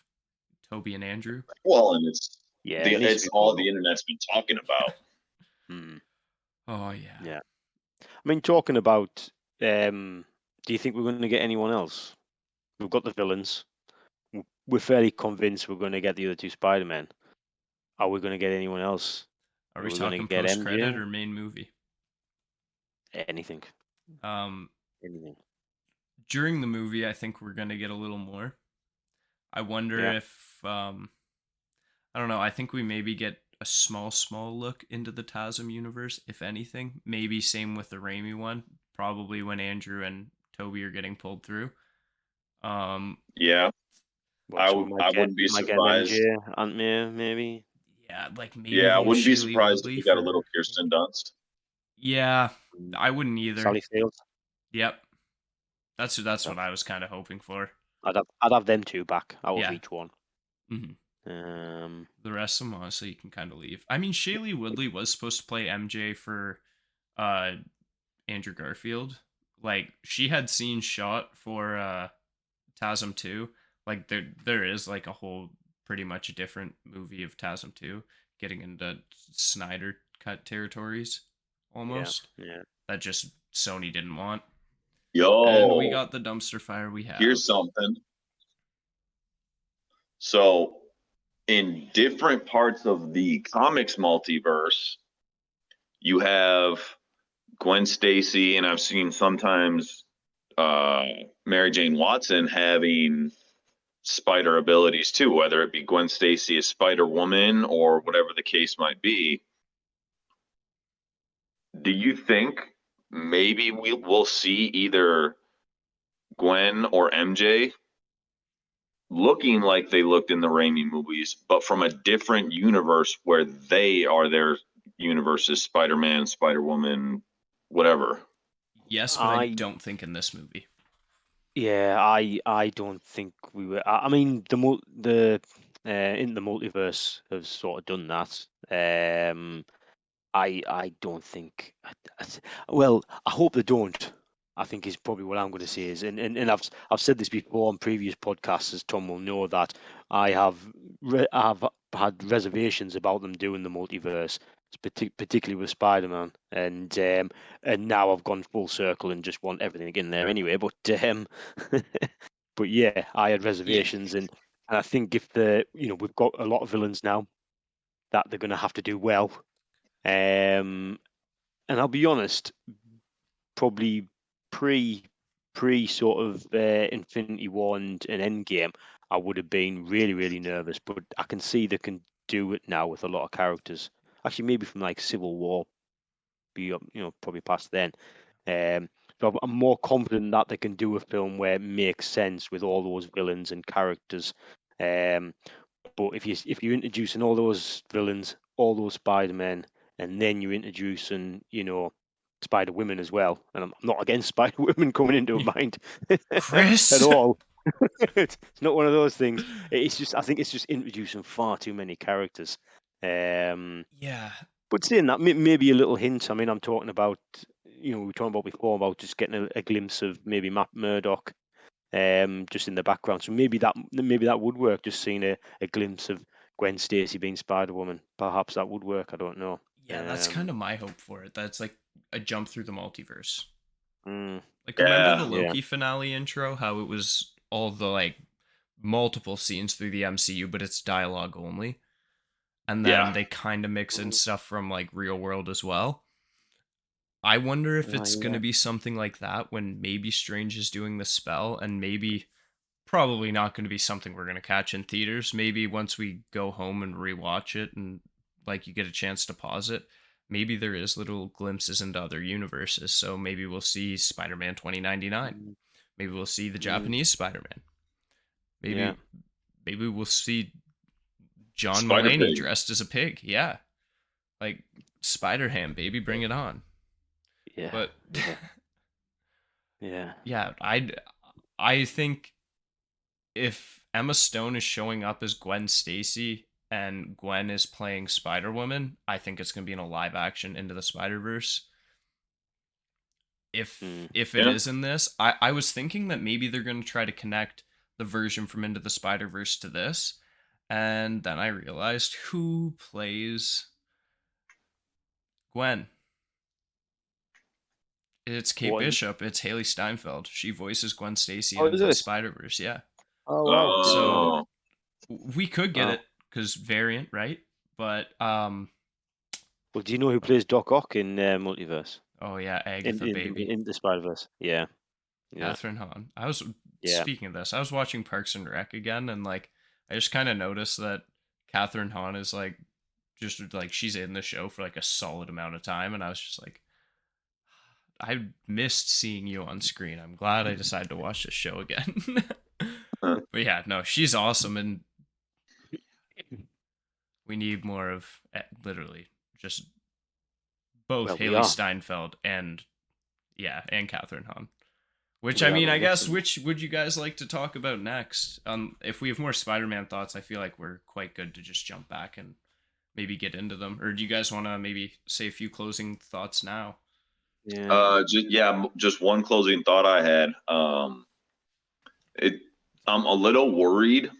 Toby and Andrew. Well, and it's all the internet's been talking about. Oh yeah. Yeah. I mean, talking about, do you think we're going to get anyone else? We've got the villains. We're fairly convinced we're going to get the other two Spider-Men. Are we going to get anyone else? Are we talking post-credit or main movie? Anything. Anything. During the movie, I think we're going to get a little more. I wonder if I don't know. I think we maybe get a small look into the TASM universe, if anything. Maybe same with the Raimi one. Probably when Andrew and Toby are getting pulled through. Yeah, What, so I wouldn't be might get an MJ, surprised. Aunt May, maybe. Yeah, like maybe Yeah, I they have wouldn't be Shailene surprised if Woodley we got a for. little Kirsten Dunst. Yeah, Mm. I wouldn't either. Sally Fields. Yep, that's I'd what I was kind of hoping for. I'd have them two back out of Yeah. each one. hmm Um, The rest of them, honestly, you can kind of leave. I mean, Shailene Woodley was supposed to play MJ for uh Andrew Garfield. Like she had scenes shot for TASM 2. Like there is like a whole pretty much a different movie of TASM 2 getting into Snyder cut territories yeah, almost. yeah. That just Sony didn't want. And we Yo, got the dumpster fire we have. here's something. So, in different parts of the comics multiverse, you have Gwen Stacy, and I've seen sometimes Mary Jane Watson having spider abilities too, whether it be Gwen Stacy as Spider Woman or whatever the case might be. Do you think maybe we'll see either Gwen or MJ looking like they looked in the Raimi movies, but from a different universe where they are their universes, Spider-Man, Spider-Woman, whatever? Yes, but I I don't think in this movie. Yeah, I don't think we were. I mean, in the multiverse have sort of done that. I don't think. Well, I hope they don't. I think is probably what I'm going to say is, and I've said this before on previous podcasts, as Tom will know, that I've had reservations about them doing the multiverse, particularly with Spider-Man, and now I've gone full circle and just want everything in there anyway. But yeah, I had Yeah. reservations, and I think if we've got a lot of villains now that they're going to have to do well. And I'll be honest, probably pre sort of Infinity War and Endgame, I would have been really nervous. But I can see they can do it now with a lot of characters. Actually, maybe from like Civil War, probably past then. So I'm more confident that they can do a film where it makes sense with all those villains and characters. Um, but if you're introducing all those villains, all those Spider-Men, and then you're introducing, Spider Women as well, and I'm not against Spider Women coming into a mind at Chris. all. It's not one of those things. It's just I think it's just introducing far too many characters. Yeah. But saying that, maybe a little hint. I mean, I'm talking about, we were talking about before about just getting a glimpse of maybe Matt Murdock, just in the background. So maybe that would work. Just seeing a glimpse of Gwen Stacy being Spider Woman, perhaps that would work. I don't know. Yeah, that's kind of my hope for it. That's like a jump through the multiverse. Mm, Like remember the Yeah, yeah, Loki finale intro, how it was all the like multiple scenes through the MCU, but it's dialogue only. And then yeah. they kind of mix in stuff from like real world as well. I wonder if it's going yeah. to be something like that when maybe Strange is doing the spell and maybe probably not going to be something we're going to catch in theaters. Maybe once we go home and rewatch it and like you get a chance to pause it, maybe there is little glimpses into other universes. So maybe we'll see Spider-Man 2099. Mm, Maybe we'll see the mm, Japanese Spider-Man. yeah, Maybe we'll see John Spider Mulaney Pig. dressed as a pig. Yeah. Like Spider-Ham, baby, bring it on. yeah, But yeah, yeah. yeah, I think if Emma Stone is showing up as Gwen Stacy and Gwen is playing Spider-Woman, I think it's going to be in a live action Into the Spider-Verse. Mm. If it Yeah. is in this, I was thinking that maybe they're going to try to connect the version from Into the Spider-Verse to this, and then I realized who plays Gwen. It's Kate What? Bishop. It's Haley Steinfeld. She voices Gwen Stacy Oh, in is Into the it? Spider-Verse. Yeah. Oh wow, didn't know that. So Oh, we could get Wow. it because variant, right? But Well, do you know who plays Doc Ock in Multiverse? oh yeah, In Agatha in baby, in the Spider Verse? Yeah, yeah, Catherine Hahn. I was yeah. speaking of this. I was watching Parks and Rec again, and like I just kind of noticed that Catherine Hahn is like just like she's in the show for like a solid amount of time, and I was just like, I missed seeing you on screen. I'm glad I decided to watch this show again. But yeah, no, she's awesome, and we need more of literally just both Well, we Haley are. Steinfeld and Catherine Hahn. Which We I are, mean, but I guess listen. which would you guys like to talk about next? If we have more Spider-Man thoughts, I feel like we're quite good to just jump back and maybe get into them. Or do you guys want to maybe say a few closing thoughts now? Yeah. Just one closing thought I had. I'm a little worried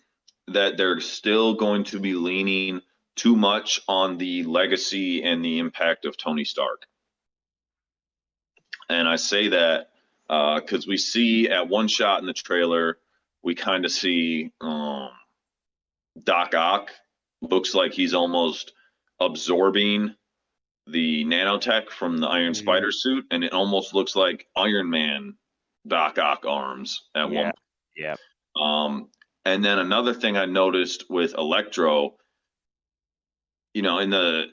that they're still going to be leaning too much on the legacy and the impact of Tony Stark. And I say that because we see at one shot in the trailer, we kind of see Doc Ock looks like he's almost absorbing the nanotech from the Iron Spider suit, and it almost looks like Iron Man Doc Ock arms at one point. Yeah. And then another thing I noticed with Electro, in the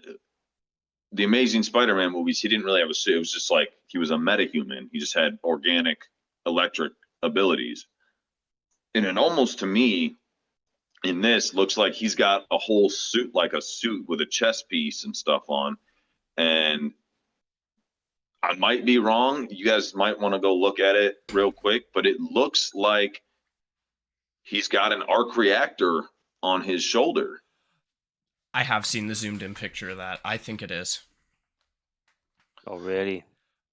Amazing Spider-Man movies, he didn't really have a suit. It was just like he was a metahuman. He just had organic electric abilities. And it almost to me, in this, looks like he's got a whole suit, like a suit with a chest piece and stuff on. And I might be wrong. You guys might want to go look at it real quick, but it looks like he's got an arc reactor on his shoulder. I have seen the zoomed in picture of that. I think it is. Oh, really?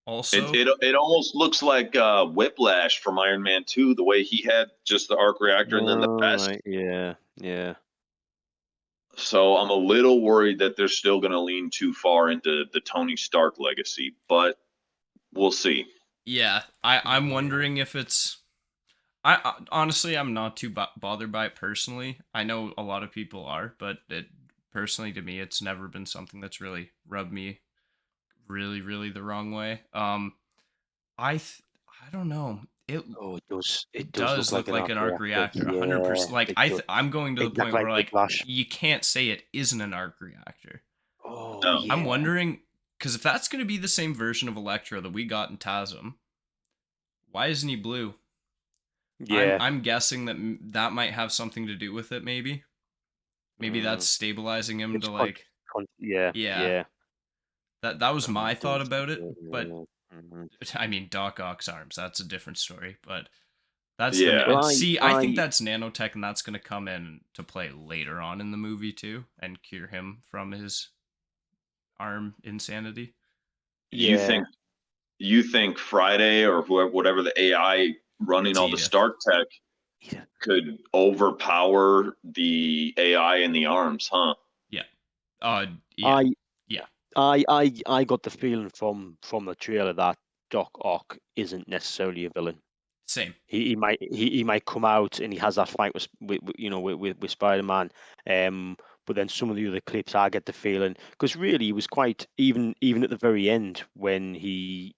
Also, it almost looks like Whiplash from Iron Man 2, the way he had just the arc reactor and then the vest. Right. Yeah. So I'm a little worried that they're still going to lean too far into the Tony Stark legacy, but we'll see. yeah, I'm wondering if it's. Honestly, I'm not too bothered by it personally. I know a lot of people are, but personally to me, it's never been something that's really rubbed me really, really the wrong way. I don't know. It does. It does look like an arc reactor, 100%. Like I'm going to the point where like you can't say it isn't an arc reactor. Oh, No. yeah. I'm wondering because if that's going to be the same version of Electro that we got in TASM, why isn't he blue? Yeah. I'm guessing that might have something to do with it. Maybe that's stabilizing him to like. Yeah. That was my thought about it, but I mean Doc Ock's arms. That's a different story, but that's I think that's nanotech, and that's going to come in to play later on in the movie too, and cure him from his arm insanity. Yeah. You think Friday or whatever the AI running all the Stark tech could overpower the AI in the arms, huh? Yeah. I got the feeling from the trailer that Doc Ock isn't necessarily a villain. Same. He might come out and he has that fight with Spider-Man. But then some of the other clips, I get the feeling, because really he was quite even at the very end when he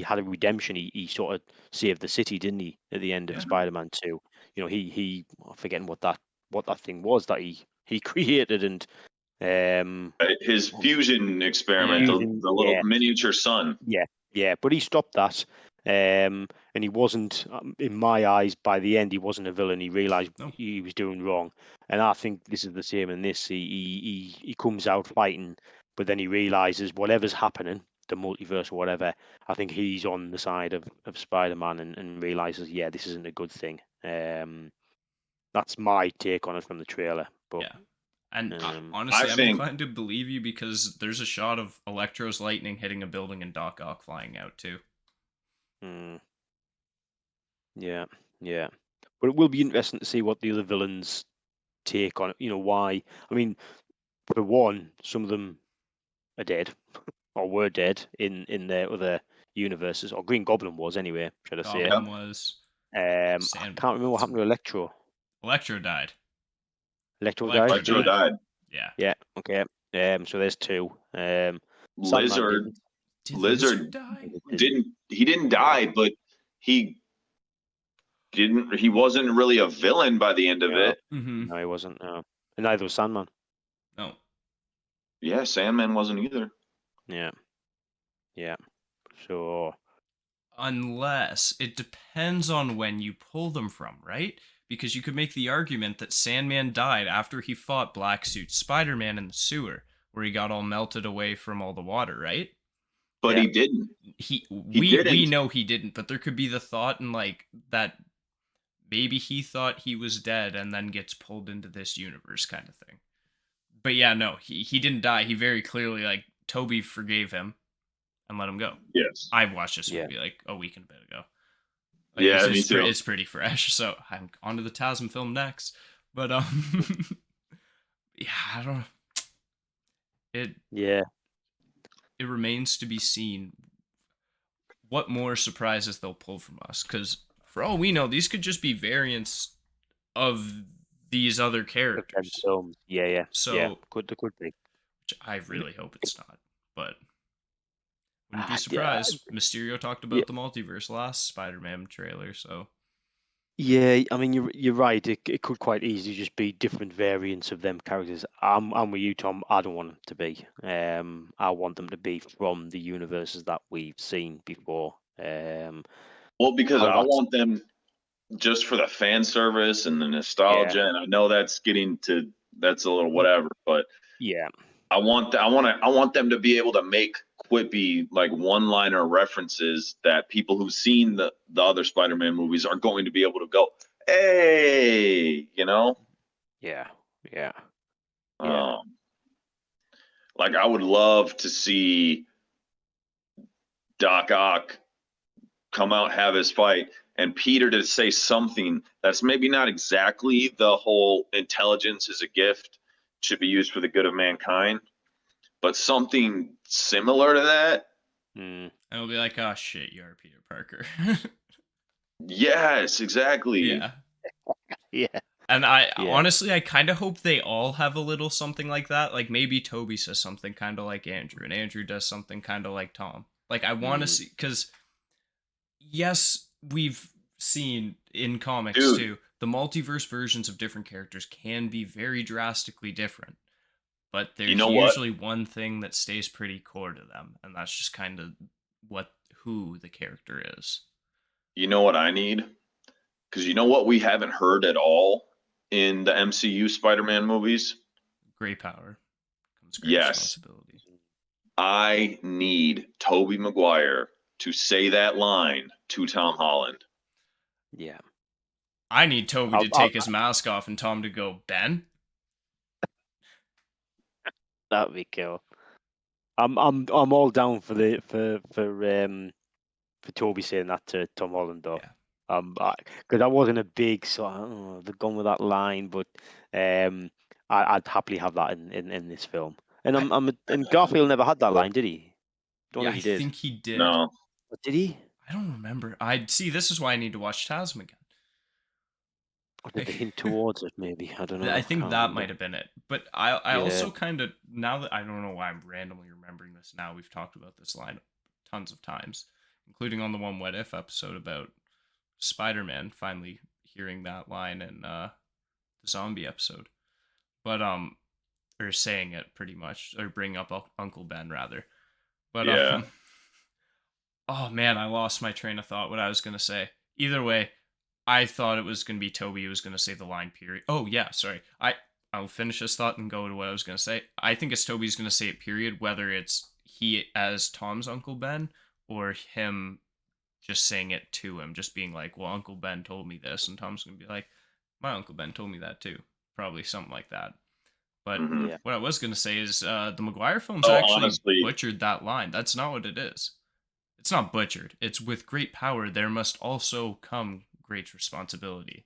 had a redemption. He sort of saved the city, didn't he? At the end of Spider-Man 2, he I'm forgetting what that thing was that he created, and his fusion experiment, the little miniature sun. Yeah, but he stopped that. And he wasn't, in my eyes, by the end, he wasn't a villain. He realized he was doing wrong, and I think this is the same in this. He comes out fighting, but then he realizes whatever's happening, the multiverse or whatever, I think he's on the side of Spider-Man and realizes, this isn't a good thing. That's my take on it from the trailer. But and honestly, I'm inclined to believe you because there's a shot of Electro's lightning hitting a building and Doc Ock flying out too. Yeah. But it will be interesting to see what the other villains take on it. Why? I mean, for one, some of them are dead or were dead in their other universes, or Green Goblin was anyway. Should I say? Goblin was. I can't remember what happened to Electro. Electro died. Electro died. Yeah. Yeah. Okay. So there's two. Lizard die? didn't die, but he wasn't really a villain by the end of it. Mm-hmm. No, he wasn't. No. And neither was Sandman. No. Yeah, Sandman wasn't either. Yeah. So Unless it depends on when you pull them from, right? Because you could make the argument that Sandman died after he fought Black Suit Spider-Man in the sewer, where he got all melted away from all the water, right? But Yeah. he didn't. He He we didn't. know he didn't, but there could be the thought and like that maybe he thought he was dead and then gets pulled into this universe kind of thing. But yeah, no, he didn't die. He very clearly like Toby forgave him and let him go. Yes. I watched this Yeah. movie like a week and a bit ago. Like, Yeah, me too. It's pretty fresh. So I'm on to the Tasm film next. But yeah, I don't know. Yeah. It remains to be seen what more surprises they'll pull from us. Because for all we know, these could just be variants of these other Of them characters. films. Yeah. So Could be. which I really hope it's not. But wouldn't be Yeah. surprised. Mysterio talked about the multiverse last Spider-Man trailer, so Yeah, I mean you're right. It could quite easily just be different variants of them characters. I'm with you, Tom. I don't want them to be. I want them to be from the universes that we've seen before. Well, because How I that's want them just for the fan service and the nostalgia, and I know that's a little whatever, but yeah. I want them to be able to make quippy like one-liner references that people who've seen the other Spider-Man movies are going to be able to go, hey, you know? Yeah. Like I would love to see Doc Ock come out, have his fight, and Peter to say something that's maybe not exactly the whole intelligence is a gift, should be used for the good of mankind, but something similar to that. and it'll be like, oh shit, you are Peter Parker. Yes, exactly. Yeah. Yeah. And honestly, I kind of hope they all have a little something like that. Like maybe Toby says something kind of like Andrew, and Andrew does something kind of like Tom. Like I want to see, because yes, we've seen in comics too, the multiverse versions of different characters can be very drastically different. But there's usually one thing that stays pretty core to them, and that's just kind of who the character is. You know what I need? Because you know what we haven't heard at all in the MCU Spider-Man movies? Great power comes great responsibility. I need Tobey Maguire to say that line to Tom Holland. Yeah. I need Toby to take his mask off and Tom to go, Ben? That'd be cool. I'm all down for Toby saying that to Tom Holland though. Yeah. Because I wasn't a big they've gone with that line, but I'd happily have that in this film. And and Garfield never had that line, did he? I think he did. No. But did he? I don't remember. This is why I need to watch Tasm again. Or did they hint towards it? Maybe I don't know. I think that might have been it. But I also kind of, now that I don't know why I'm randomly remembering this now. We've talked about this line tons of times, including on the One What If episode about Spider-Man finally hearing that line in the zombie episode. But or saying it pretty much, or bringing up Uncle Ben rather. But oh man, I lost my train of thought. What I was gonna say. Either way, I thought it was gonna be Toby who was gonna say the line. Period. Oh yeah, sorry. I'll finish this thought and go to what I was gonna say. I think it's Toby's gonna say it. Period. Whether it's he as Tom's Uncle Ben or him just saying it to him, just being like, "Well, Uncle Ben told me this," and Tom's gonna be like, "My Uncle Ben told me that too." Probably something like that. But what I was gonna say is the Maguire films actually butchered that line. That's not what it is. It's not butchered. It's with great power there must also come great responsibility.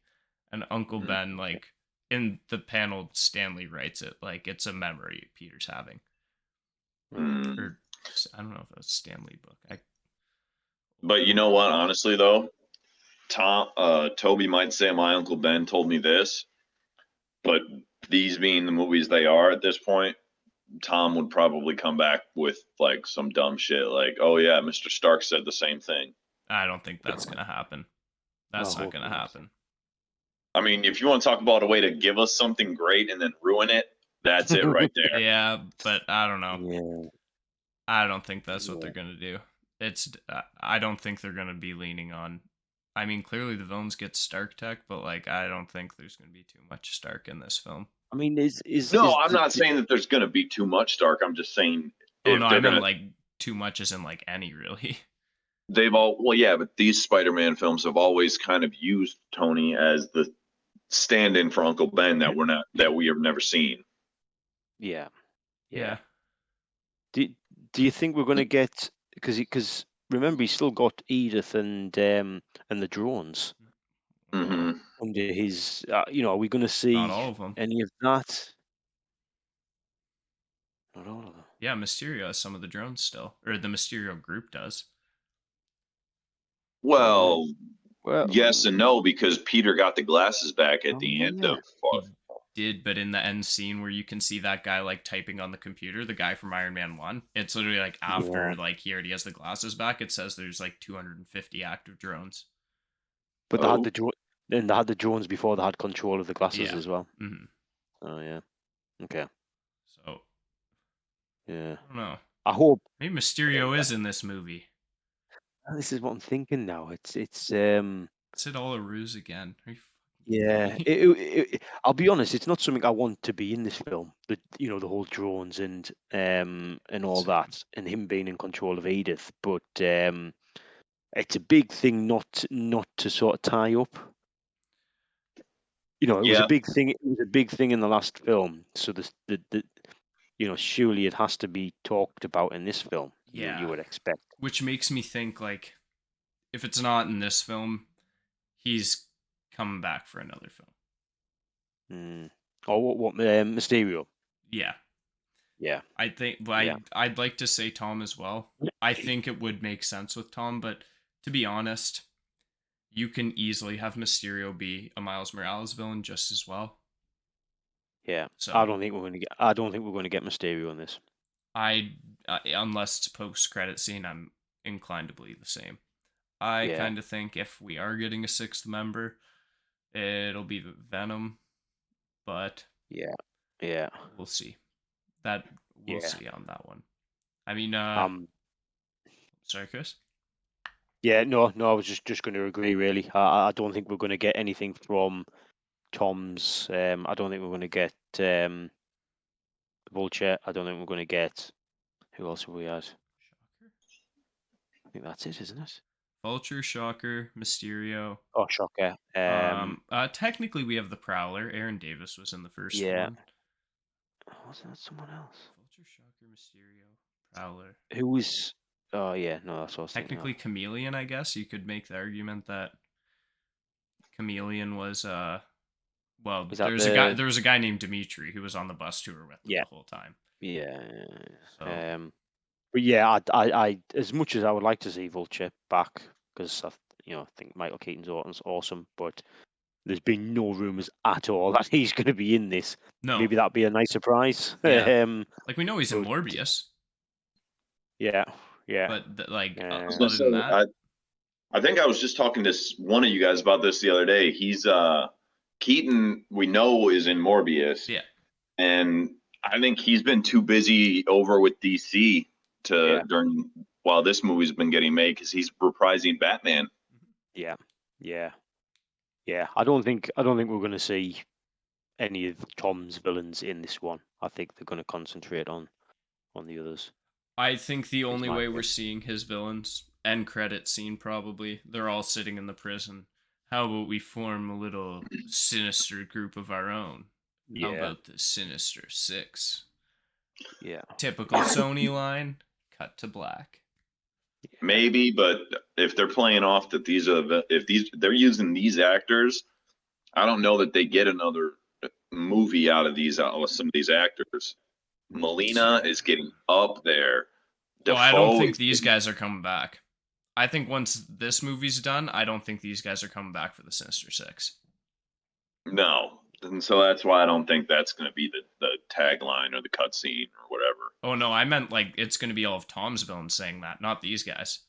And Uncle Ben, like in the panel, Stanley writes it like it's a memory Peter's having. Or I don't know if that's Stanley book. But you know what? Honestly, though, Toby might say, "My Uncle Ben told me this," but these being the movies they are at this point, Tom would probably come back with like some dumb shit like, "Oh yeah, Mr. Stark said the same thing." I don't think that's gonna happen. That's not gonna happen. I mean, if you want to talk about a way to give us something great and then ruin it, that's it right there. Yeah, but I don't know. Yeah. I don't think that's what Yeah. they're gonna do. I don't think they're gonna be leaning on. I mean, clearly the villains get Stark tech, but like I don't think there's gonna be too much Stark in this film. I mean, No, I'm not saying that there's going to be too much Stark. I'm just saying Oh if no, I they're meant going to, like too much isn't like any really. well, yeah, but these Spider-Man films have always kind of used Tony as the stand-in for Uncle Ben that we have never seen. Yeah. Yeah. Do you think we're going to get, because remember he's still got Edith and the drones Hmm. under his. Are we going to Not see all of them. any of that? Not all of them. Yeah, Mysterio has some of the drones still, or the Mysterio group does. Well, Well, yes and no, because Peter got the glasses back at oh, the end yeah. of. He did, but in the end scene where you can see that guy like typing on the computer, the guy from Iron Man 1, it's literally like after like he already has the glasses back, it says there's like 250 active drones. But they had the drone. Then they had the drones before they had control of the glasses Yeah. as well. Mm-hmm. Oh yeah. Okay. So Yeah. I don't know. I hope. Maybe Mysterio is in this movie. This is what I'm thinking now. It's Is it all a ruse again? Are you Yeah, fucking I'll be honest. It's not something I want to be in this film. The whole drones and all Same. that, and him being in control of Edith. But it's a big thing not to sort of tie up. It was Yeah. a big thing. It was a big thing in the last film. So surely it has to be talked about in this film. Yeah. You would expect. Which makes me think like if it's not in this film, he's coming back for another film. Or what Mysterio? Yeah. Yeah. I think I'd like to say Tom as well. I think it would make sense with Tom, but to be honest, you can easily have Mysterio be a Miles Morales villain just as well. Yeah. So I don't think we're going to get Mysterio in this. Unless it's a post-credit scene, I'm inclined to believe the same. I kind of think if we are getting a sixth member, it'll be Venom, but yeah, we'll see. We'll see on that one. I mean, sorry, Chris. Yeah, no, I was just going to agree. Really, I don't think we're going to get anything from Tom's. I don't think we're going to get Vulture. I don't think we're going to get. Who else have we had? Shocker. I think that's it, isn't it? Vulture, Shocker, Mysterio. Oh, Shocker. Technically, we have the Prowler. Aaron Davis was in the first one. Was that someone else? Vulture, Shocker, Mysterio, Prowler. Who was? Oh yeah, no, that's what I was Technically, thinking Chameleon. I guess you could make the argument that Chameleon was well, there was a guy named Dimitri who was on the bus tour with them the whole time. Yeah. So. But yeah, I as much as I would like to see Vulture back, because I think Michael Keaton's awesome, but there's been no rumors at all that he's going to be in this. No. Maybe that'd be a nice surprise. Yeah. Like we know he's in Morbius. Yeah. But other than that, I think I was just talking to one of you guys about this the other day. He's Keaton. We know is in Morbius. Yeah. And I think he's been too busy over with DC while this movie's been getting made because he's reprising Batman. Yeah. I don't think we're going to see any of Tom's villains in this one. I think they're going to concentrate on the others. I think the only way we're seeing his villains, end credit scene probably, they're all sitting in the prison. How about we form a little sinister group of our own? How about the Sinister Six? Yeah. Typical Sony line, cut to black. Maybe, but if they're playing off that they're using these actors, I don't know that they get another movie out of some of these actors. Molina is getting up there. I don't think these guys are coming back. I think once this movie's done, I don't think these guys are coming back for the Sinister Six. No. And so that's why I don't think that's going to be the tagline or the cutscene or whatever. Oh, no, I meant like it's going to be all of Tom's villains saying that, not these guys.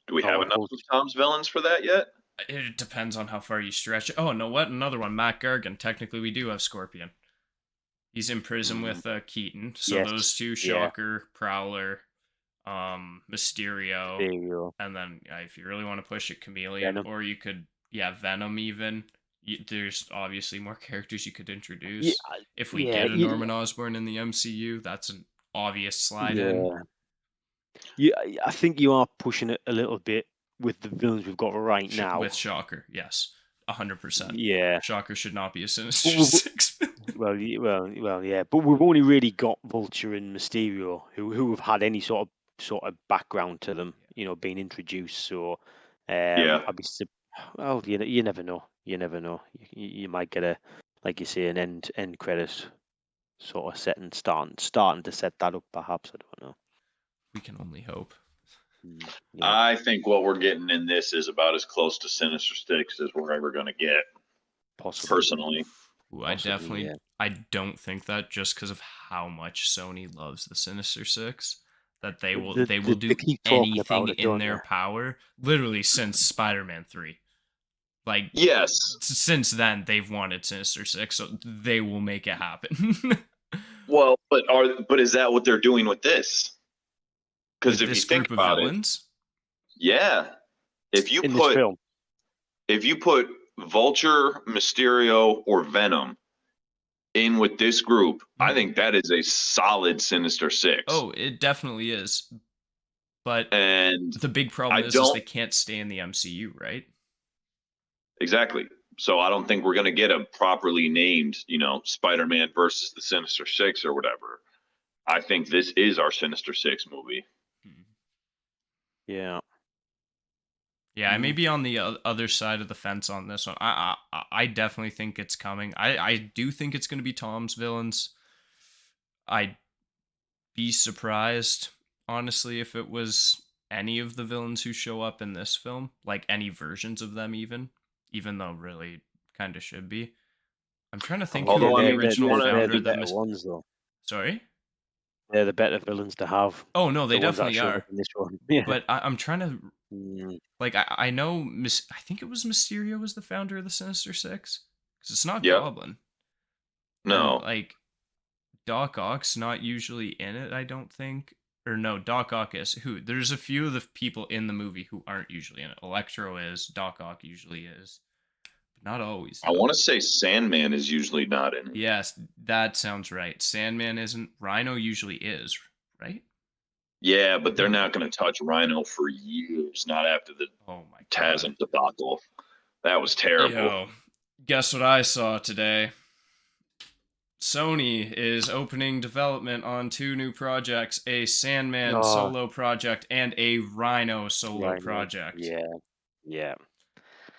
Do we have enough of Tom's villains for that yet? It depends on how far you stretch it. Oh, no, what? Another one, Matt Gargan. Technically, we do have Scorpion. He's in prison Mm, with Keaton. So yes. those two, Yeah. Shocker, Prowler, Mysterio, There you go. and then if you really want to push it, Chameleon, Venom. or you could, Venom even. There's obviously more characters you could Yeah. introduce. If we Yeah. get a Norman Osborn in the MCU, that's an obvious slide in. Yeah. Yeah. I think you are pushing it a little bit with the villains we've got right now. With Shocker, yes, 100%. Yeah. Shocker should not be a Sinister Well, Six villain. well, yeah. But we've only really got Vulture and Mysterio, who have had any sort of background to them, being introduced. So, Yeah. I'd be well, you never know. You never know. You might get like you say, an end credit sort of setting, starting to set that up. Perhaps, I don't know. We can only hope. Yeah. I think what we're getting in this is about as close to Sinister Six as we're ever going to get. Possibly. Personally. Ooh, I don't think that, just because of how much Sony loves the Sinister Six, that they will They do keep talking about anything it, in don't their they? power, literally since Spider-Man 3. Like, Yes. since then they've wanted Sinister Six, so they will make it happen. Well, but is that what they're doing with this? Because if you this think group of about villains, yeah, if you In this film, put Vulture, Mysterio, or Venom in with this group, I think that is a solid Sinister Six. oh, it definitely is. But And the big problem is they can't stay in the MCU, right? Exactly. So I don't think we're going to get a properly named, Spider-Man versus the Sinister Six or whatever. I think this is our Sinister Six movie. yeah. Yeah, I may be on the other side of the fence on this one. I definitely think it's coming. I do think it's going to be Tom's villains. I'd be surprised, honestly, if it was any of the villains who show up in this film, like any versions of them, even though really kind of should be. I'm trying to think Although, who I the mean, original they're founder the that better ones, though. Sorry? They're the better villains to have. Oh no, they The ones that definitely showed are. up in this one. Yeah. But I'm trying to Mm, like I know I think it was Mysterio was the founder of the Sinister Six, because it's not Yep. Goblin. No. And like Doc Ock's not usually in it, I don't think. Or no, Doc Ock is. Who? There's a few of the people in the movie who aren't usually in it. Electro is. Doc Ock usually is, but not always. I want to say Sandman is usually not in it. Yes, that sounds right. Sandman isn't. Rhino usually is, right? Yeah, but they're not going to touch Rhino for years. Not after the Oh my god. Tasm debacle. That was terrible. Yo, guess what I saw today? Sony is opening development on 2 new projects, a Sandman solo project and a Rhino solo project. Yeah.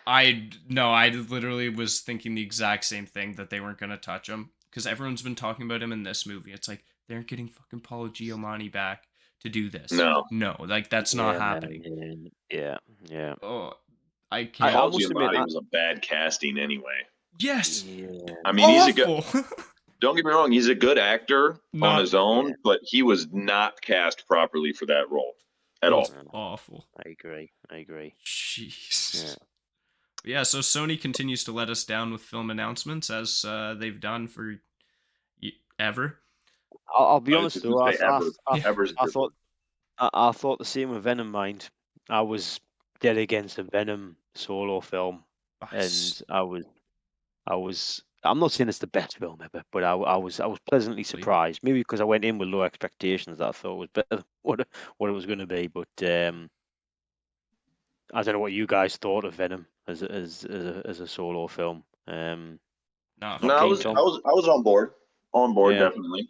I literally was thinking the exact same thing, that they weren't going to touch him, because everyone's been talking about him in this movie. It's like, they aren't getting fucking Paul Giamatti back to do this. No, like that's not happening. Yeah. Oh, I can't. Paul Giamatti was a bad casting anyway. Yes. Yeah. I mean, he's a good. Don't get me wrong, he's a good actor on his own, but he was not cast properly for that role at all. Awful. I agree. Jeez. Yeah, so Sony continues to let us down with film announcements, as they've done for ever. I'll be honest though, I thought the same with Venom Mind. I was dead against a Venom solo film, and I'm not saying it's the best film ever, but I was pleasantly surprised. Maybe because I went in with low expectations, that I thought it was better than what it was going to be. But I don't know what you guys thought of Venom as a solo film. No, I was on board. Definitely.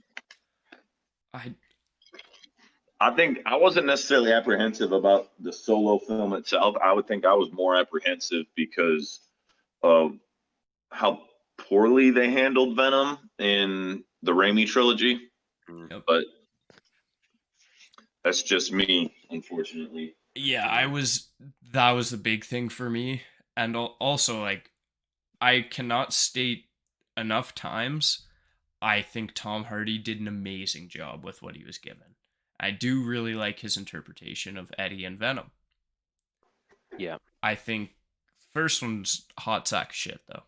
I think I wasn't necessarily apprehensive about the solo film itself. I would think I was more apprehensive because of how poorly they handled Venom in the Raimi trilogy. Yep. But that's just me, unfortunately. Yeah, that was the big thing for me. And also, like, I cannot state enough times, I think Tom Hardy did an amazing job with what he was given. I do really like his interpretation of Eddie and Venom. Yeah. I think first one's hot sack shit though.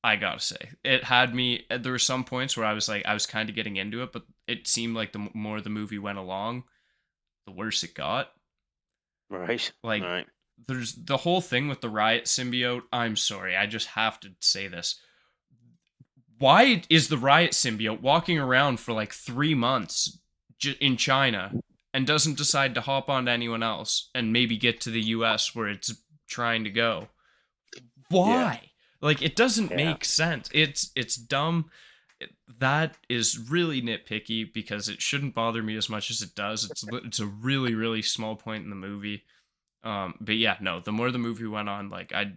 I gotta say, it had me. There were some points where I was like, I was kind of getting into it, but it seemed like the more the movie went along, the worse it got. Right. Like, Right. there's the whole thing with the riot symbiote. I'm sorry, I just have to say this. Why is the riot symbiote walking around for like 3 months in China and doesn't decide to hop onto anyone else and maybe get to the US where it's trying to go? Why? Like, it doesn't Yeah. make sense. It's dumb. That is really nitpicky because it shouldn't bother me as much as it does. It's a really really small point in the movie. But yeah, no. The more the movie went on, like I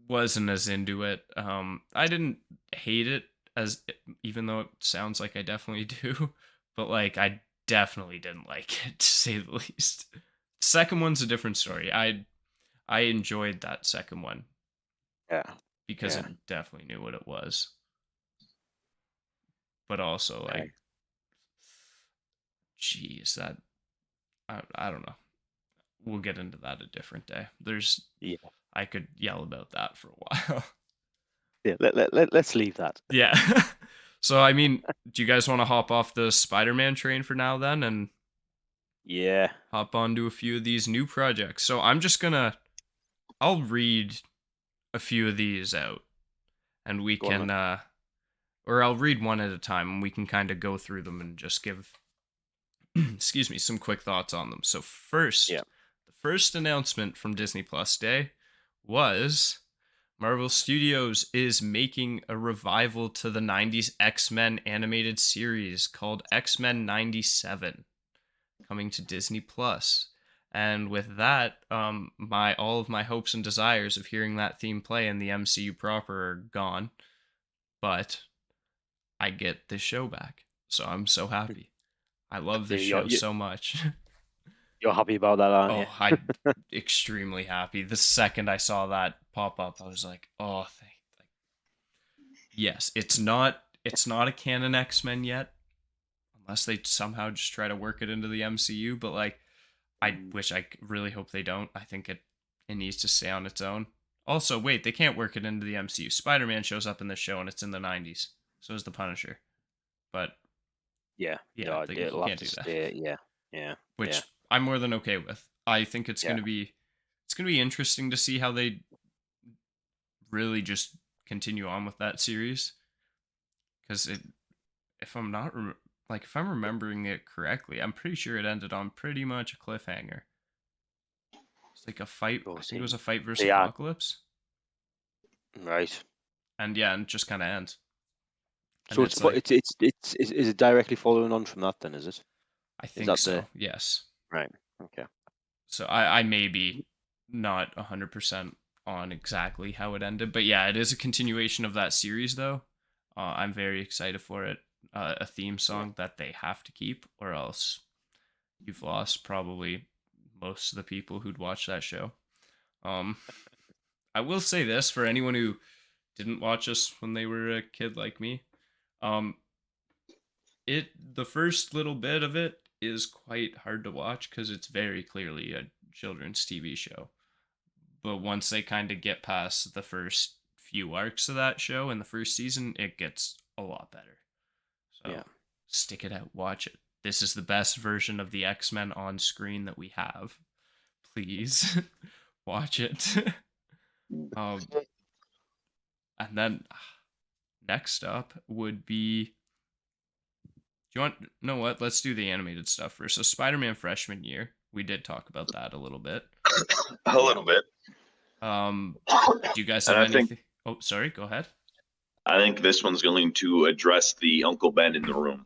wasn't as into it. I didn't hate it as even though it sounds like I definitely do, but like I definitely didn't like it to say the least. Second one's a different story. I enjoyed that second one Yeah. because Yeah. it definitely knew what it was. But also like Right. geez, that I don't know. We'll get into that a different day. Yeah. I could yell about that for a while. Yeah. Let's leave that. Yeah. So I mean, do you guys want to hop off the Spider-Man train for now then and Yeah. hop onto a few of these new projects? So I'll read a few of these out and we Go on, can man. or I'll read one at a time and we can kind of go through them and just give excuse me, some quick thoughts on them. So first, Yeah. the first announcement from Disney Plus Day was Marvel Studios is making a revival to the 90s X-Men animated series called X-Men 97 coming to Disney Plus. And with that, all of my hopes and desires of hearing that theme play in the MCU proper are gone. But I get this show back. So I'm so happy. I love this You're, show you're so much. you're happy about that, aren't Oh, you? I'm extremely happy. The second I saw that pop up, I was like, "Oh, like yes, it's not a canon X-Men yet, unless they somehow just try to work it into the MCU, but like I wish really hope they don't. I think it needs to stay on its own. Also, wait, they can't work it into the MCU. Spider-Man shows up in the show and it's in the 90s. So is the Punisher. But Yeah. yeah, No, you it'll have can't to do that. stay. Yeah. Yeah. Yeah. Which I'm more than okay with. I think it's Yeah. going to be interesting to see how they really just continue on with that series because if I'm not if I'm remembering it correctly, I'm pretty sure it ended on pretty much a cliffhanger. It's like a fight. Go I think it was see. a fight versus They are Apocalypse, right. and yeah, and it just kind of ends. And So it's it's like is it directly following on from that then? Is it? I Is think that the so. Yes. right? Okay. So I may be not 100% on exactly how it ended, but yeah, it is a continuation of that series though. I'm very excited for it. A theme Yeah. song that they have to keep, or else you've lost probably most of the people who'd watch that show. Um, I will say this for anyone who didn't watch us when they were a kid like me. Um, the first little bit of it is quite hard to watch because it's very clearly a children's TV show. But once they kind of get past the first few arcs of that show in the first season, it gets a lot better. So Yeah. stick it out, watch it. This is the best version of the X-Men on screen that we have. Please watch it. um, and then next up would be. Do you want? Know what? Let's do the animated stuff first. So Spider-Man freshman year, we did talk about that a little bit. A little bit. Do you guys And have I think anything? Oh, sorry. Go ahead. I think this one's going to address the Uncle Ben in the room.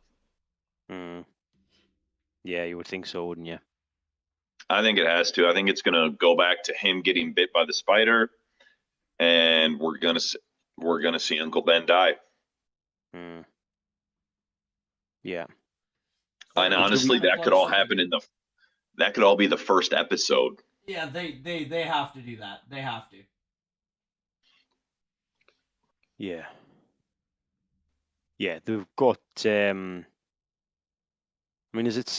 Mm. Yeah, you would think so, wouldn't you? I think it has to. I think it's going to go back to him getting bit by the spider, and we're gonna see Uncle Ben die. Mm. Yeah. And Which honestly, that could all happen that could all be the first episode. Yeah, they have to do that. They have to. Yeah. Yeah, they've got I mean, is it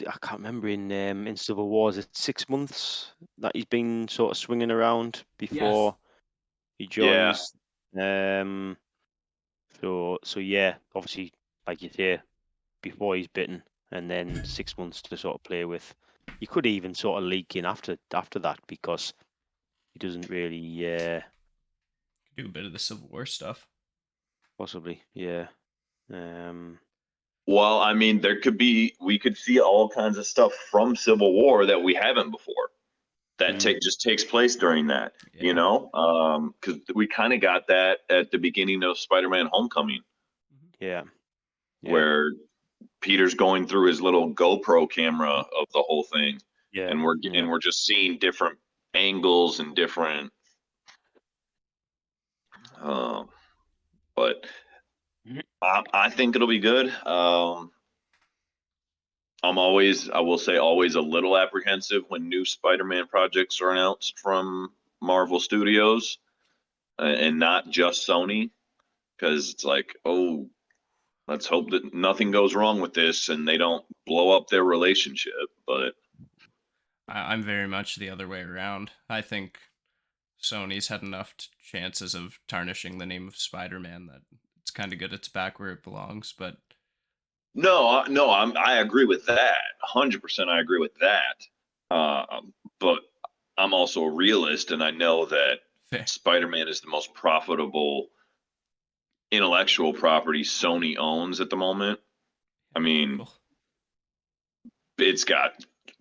I can't remember in Civil War. Is it 6 months that he's been sort of swinging around before he Yeah. joins? So yeah, obviously, like you say, before he's bitten, and then 6 months to sort of play with. He could even sort of leak in after that because he doesn't really Do a bit of the Civil War stuff. possibly, yeah. Well, I mean, we could see all kinds of stuff from Civil War that we haven't before. That just takes place during that, Yeah. because we kind of got that at the beginning of Spider-Man: Homecoming, Yeah. where Peter's going through his little GoPro camera of the whole thing, Yeah. and we're just seeing different angles and different. But I think it'll be good. I will say, always a little apprehensive when new Spider-Man projects are announced from Marvel Studios, and not just Sony, because it's like, oh, let's hope that nothing goes wrong with this and they don't blow up their relationship. But I'm very much the other way around. I think Sony's had enough chances of tarnishing the name of Spider-Man that it's kind of good it's back where it belongs. But no, I agree with that. 100%, I agree with that. But I'm also a realist, and I know that fair. Spider-Man is the most profitable intellectual property Sony owns at the moment. I mean, it's got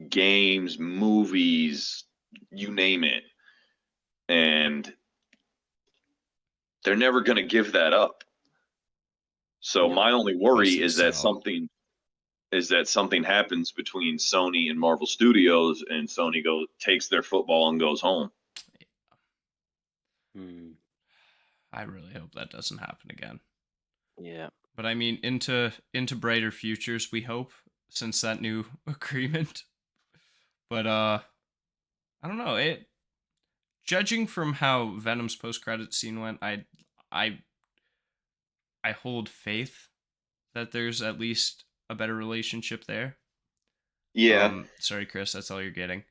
games, movies, you name it, and they're never going to give that up. So my only worry is that something happens between Sony and Marvel Studios, and Sony takes their football and goes home. I really hope that doesn't happen again. Yeah. But I mean, into brighter futures, we hope, since that new agreement. But I don't know. Judging from how Venom's post-credit scene went, I hold faith that there's at least a better relationship there. Yeah. Sorry, Chris, that's all you're getting.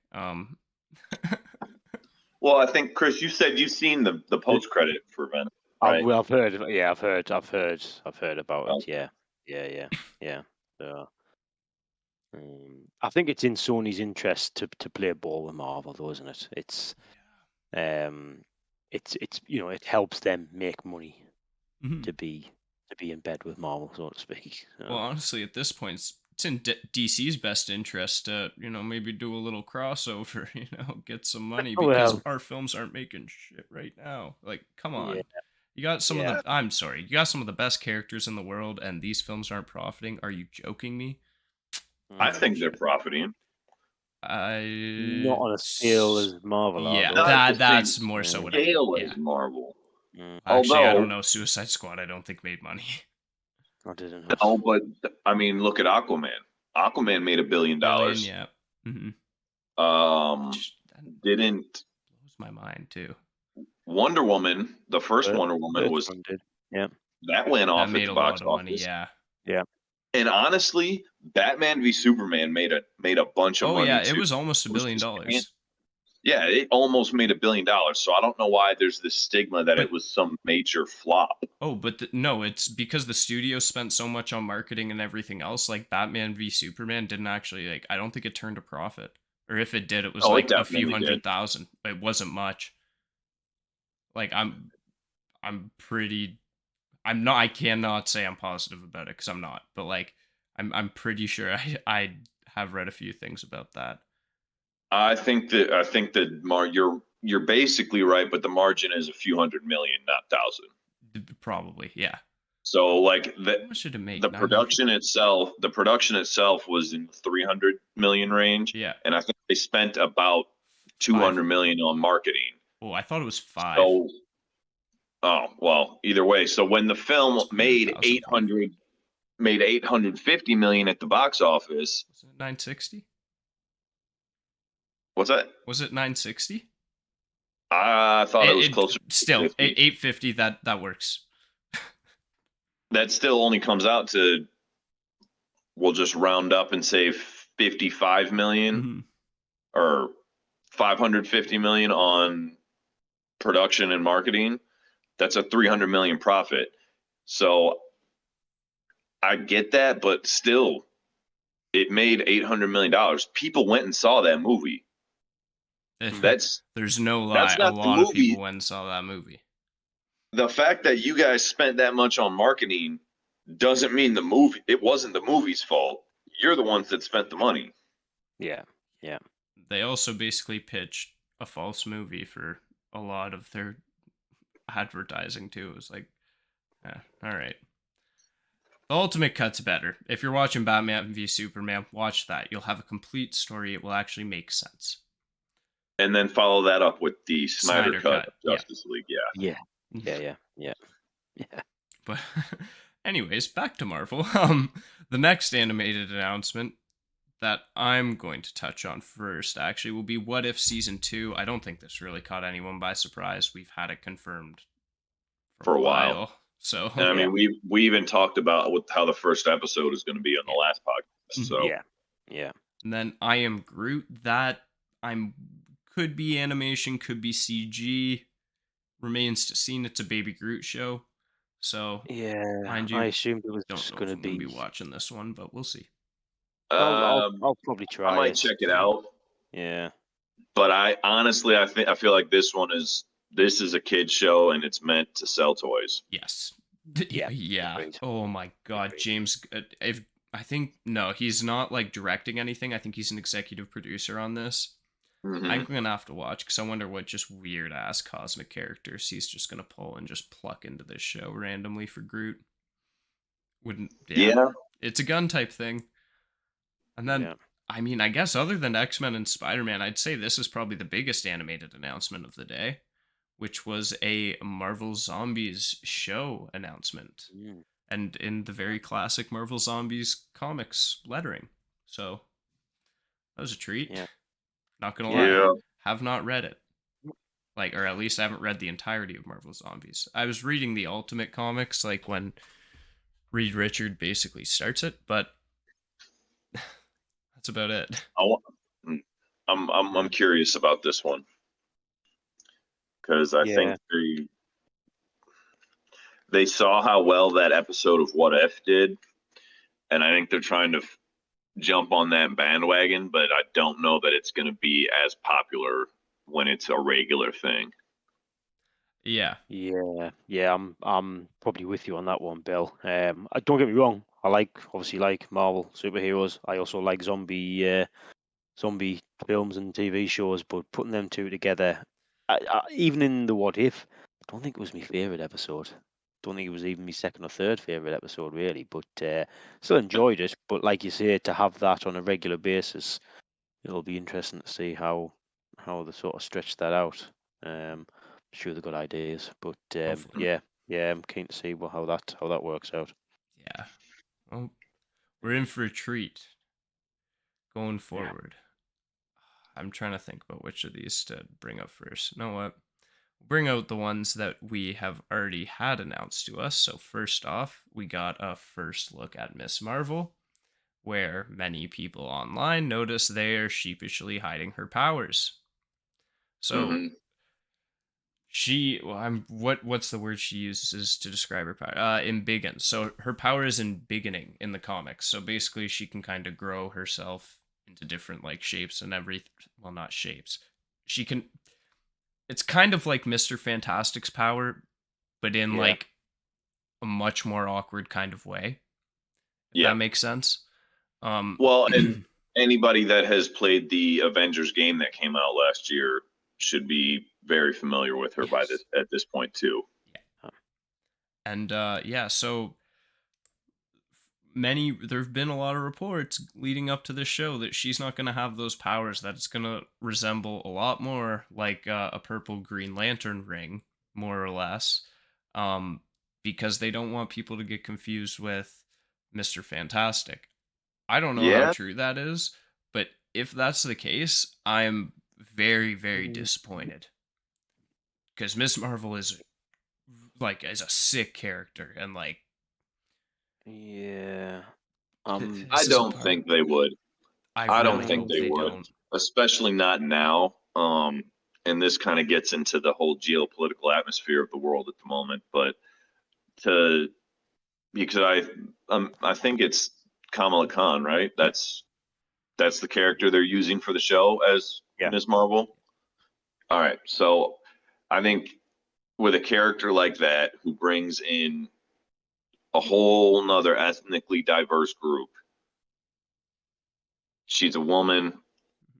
Well, I think, Chris, you said you've seen the post credit for Venom, right? I've heard. Yeah, I've heard about it. Yeah. So, I think it's in Sony's interest to play ball with Marvel, though, isn't it? It's it helps them make money to be in bed with Marvel, so to speak. Well, honestly, at this point, it's in DC's best interest to, maybe do a little crossover, get some money, because our films aren't making shit right now. Like, come on. Yeah. You got some of the best characters in the world, and these films aren't profiting. Are you joking me? I think they're profiting. Not on a scale as Marvel. Yeah, that's more so what I mean. Scale Yeah. as Marvel. Actually, I don't know. Suicide Squad, I don't think made money. I didn't know. No, but I mean, look at Aquaman. Aquaman made $1 billion. Yeah. Didn't blows my mind too. Wonder Woman, the first Wonder Woman was that went off at the box office. Yeah. And honestly, Batman v Superman made a bunch of money. Oh yeah, too. It was almost $1 billion. Yeah, it almost made $1 billion. So I don't know why there's this stigma that it was some major flop. Oh, but no, it's because the studio spent so much on marketing and everything else. Like Batman v Superman didn't actually I don't think it turned a profit, or if it did, it was a few $100,000. It wasn't much. Like I cannot say I'm positive about it because I'm not, but I'm pretty sure I have read a few things about that. I think that you're basically right, but the margin is a few hundred million, not thousand. Probably, yeah. So the production itself was in the 300 million range. Yeah. And I think they spent about 200 million on marketing. Oh, I thought it was 5. So, well, either way. So when the film made 850 million at the box office. Was it 960? What's that? Was it 960? I thought it was closer. Still, 850. That works. That still only comes out to we'll just round up and say 55 million Mhm. or 550 million on production and marketing. That's a 300 million profit. So I get that, but still, it made $800 million. People went and saw that movie. That's There's no lie. A not the lot of people movie. went and saw that movie. The fact that you guys spent that much on marketing doesn't mean it wasn't the movie's fault. You're the ones that spent the money. Yeah. They also basically pitched a false movie for a lot of their advertising too. It was like, all right. The Ultimate Cut's better. If you're watching Batman v Superman, watch that. You'll have a complete story. It will actually make sense. And then follow that up with the Snyder cut of yeah. Justice League. Yeah. Yeah. But anyways, back to Marvel. The next animated announcement that I'm going to touch on first actually will be What If Season 2. I don't think this really caught anyone by surprise. We've had it confirmed for a while. So and I mean, we even talked about how the first episode is going to be on the last podcast. So yeah. And then I Am Groot. That could be animation, could be CG. Remains to seen. It's a Baby Groot show. So Yeah, mind you, I assumed it was don't know going if to I'm gonna be be. watching this one, but we'll see. I'll probably try I might it. check it out. Yeah. But I honestly, I feel like this is a kid show and it's meant to sell toys. Yes. Yeah. Agreed. Oh my God, James. If I think no, he's not like directing anything. I think he's an executive producer on this. Mhm. I'm gonna have to watch because I wonder what just weird ass cosmic characters he's just gonna pull and just pluck into this show randomly for Groot. Wouldn't Yeah. It's a gun type thing. And then I mean, I guess other than X-Men and Spider-Man, I'd say this is probably the biggest animated announcement of the day, which was a Marvel Zombies show announcement. And in the very classic Marvel Zombies comics lettering. So that was a treat. Yeah. Not gonna lie. Have not read it. Like, or at least I haven't read the entirety of Marvel Zombies. I was reading the Ultimate comics, like when Reed Richard basically starts it, but that's about it. I'm curious about this one because I think they saw how well that episode of What If did, and I think they're trying to jump on that bandwagon, but I don't know that it's going to be as popular when it's a regular thing. Yeah. I'm probably with you on that one, Bill. Don't get me wrong. I obviously like Marvel superheroes. I also like zombie films and TV shows. But putting them two together, even in the What If, I don't think it was my favorite episode. Don't think it was even my second or third favorite episode, really. But still enjoyed it. But like you say, to have that on a regular basis, it'll be interesting to see how they sort of stretch that out. I'm sure they've got ideas, but Hopefully. I'm keen to see how that works out. Yeah. Well, we're in for a treat going forward. I'm trying to think about which of these to bring up first. You know what? We'll bring out the ones that we have already had announced to us. So first off, we got a first look at Miss Marvel, where many people online notice they are sheepishly hiding her powers. So what's the word she uses to describe her power? Embiggen. So her power is embiggening in the comics. So basically she can kind of grow herself into different like shapes and everything. Well, not shapes. She can. It's kind of like Mr. Fantastic's power, but in like a much more awkward kind of way. If that makes sense. Well, and anybody that has played the Avengers game that came out last year should be very familiar with her at this point too. Yeah. And so there have been a lot of reports leading up to this show that she's not going to have those powers, that it's going to resemble a lot more like a purple Green Lantern ring, more or less, because they don't want people to get confused with Mr. Fantastic. I don't know how true that is, but if that's the case, I'm very, very disappointed, because Miss Marvel is a sick character, and like, I This is a don't part- think they would. I I don't really think hope they they would, don't. especially not now. And this kind of gets into the whole geopolitical atmosphere of the world at the moment. But because I think it's Kamala Khan, right? That's the character they're using for the show as Yeah. Ms. Marvel. All right, so I think with a character like that who brings in a whole nother ethnically diverse group, she's a woman.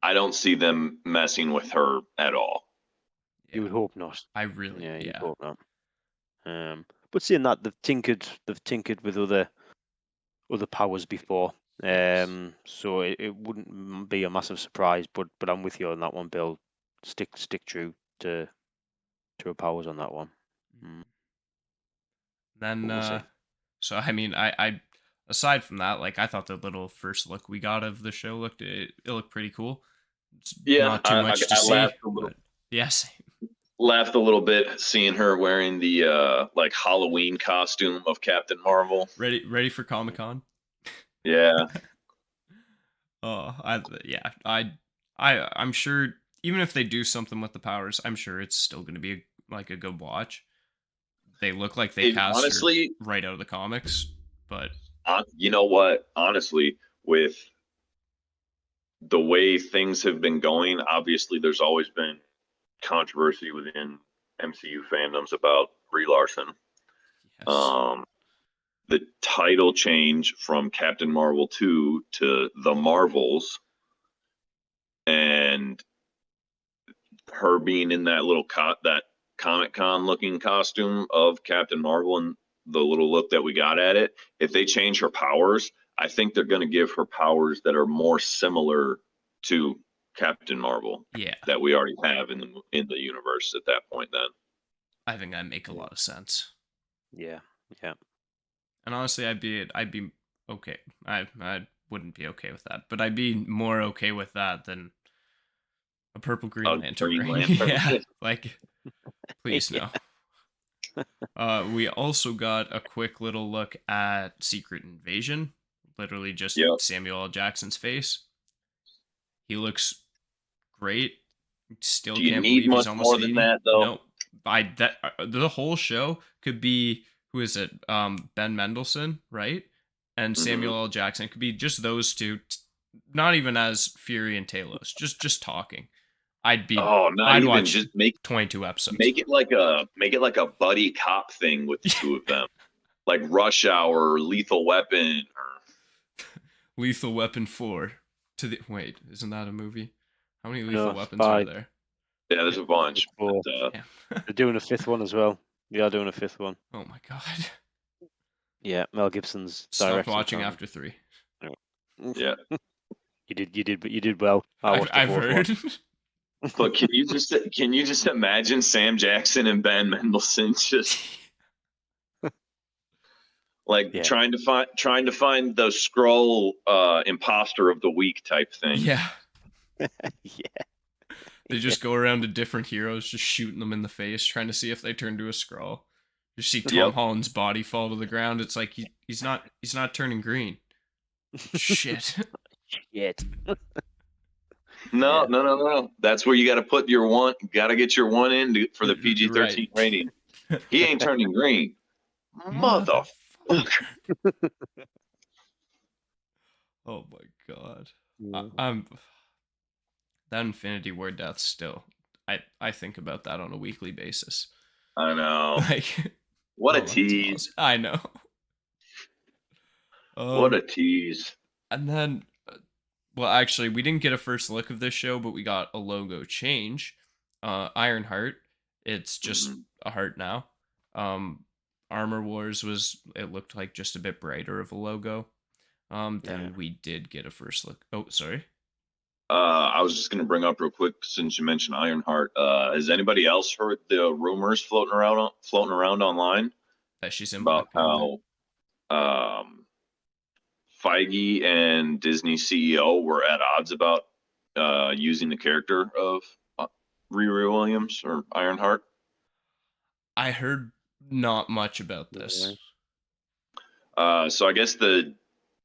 I don't see them messing with her at all. You would hope not. I really, Yeah, you'd yeah. hope not. But seeing that they've tinkered with other powers before. So it wouldn't be a massive surprise, but I'm with you on that one, Bill. Stick true to her powers on that one. Then, But we'll see. so I mean, I aside from that, like I thought the little first look we got of the show it looked pretty cool. It's Yeah, not too much to see, laughed a little. but yeah, same. Laughed a little bit seeing her wearing the like Halloween costume of Captain Marvel. Ready for Comic-Con? Yeah. Oh, I'm sure even if they do something with the powers, I'm sure it's still going to be like a good watch. They look like they cast Honestly, her right out of the comics, but you know what? Honestly, with the way things have been going, obviously there's always been controversy within MCU fandoms about Brie Larson. yes. The title change from Captain Marvel 2 to The Marvels, and her being in that little that Comic-Con looking costume of Captain Marvel and the little look that we got at it. If they change her powers, I think they're going to give her powers that are more similar to Captain Marvel. Yeah. That we already have in the universe at that point. Then I think that make a lot of sense. Yeah. And honestly, I'd be okay. I wouldn't be okay with that, but I'd be more okay with that than a purple Green Lantern Green ring. Lantern. Yeah, like please Yeah. no. We also got a quick little look at Secret Invasion. Literally just Yep. Samuel L. Jackson's face. He looks great. Still Do you can't need believe he's much almost more 80. than that, though? No, the whole show could be who is it? Ben Mendelsohn, right? And Samuel L. Jackson. It could be just those two, not even as Fury and Talos, just talking. I'd even watch just make 22 episodes. Make it like a buddy cop thing with the two of them, like Rush Hour or Lethal Weapon. Lethal Weapon 4. Wait, isn't that a movie? How many Lethal No, Weapons are 5. there? Yeah, there's a bunch. 4. But, Yeah. They're doing a 5th one as well. They are doing a 5th one. Oh my god. Yeah, Mel Gibson's Stopped directing. watching after 3. yeah. You did well. I watched the I've 4th one. heard. But can you just imagine Sam Jackson and Ben Mendelsohn just like Yeah. trying to find the Skrull imposter of the week type thing? Yeah. Yeah. They just go around to different heroes, just shooting them in the face, trying to see if they turn to a Skrull. You see Tom Yep. Holland's body fall to the ground. It's like he's not turning green. Shit. Shit. No. That's where you got to put your one. Got to get your one in for the PG-13 Right. rating. He ain't turning green, mother. Oh my god. Yeah. I'm that Infinity War death still. I think about that on a weekly basis. I know. Like What a it's tease. awesome. I know. What a tease. And then well, actually, we didn't get a first look of this show, but we got a logo change. Ironheart, it's just a heart now. Armor Wars it looked like just a bit brighter of a logo. Then we did get a first look. Oh, sorry. I was just gonna bring up real quick since you mentioned Ironheart. Has anybody else heard the rumors floating around online That she's in about Black Panther. how Feige and Disney CEO were at odds about using the character of Riri Williams or Ironheart? I heard not much about this. So I guess the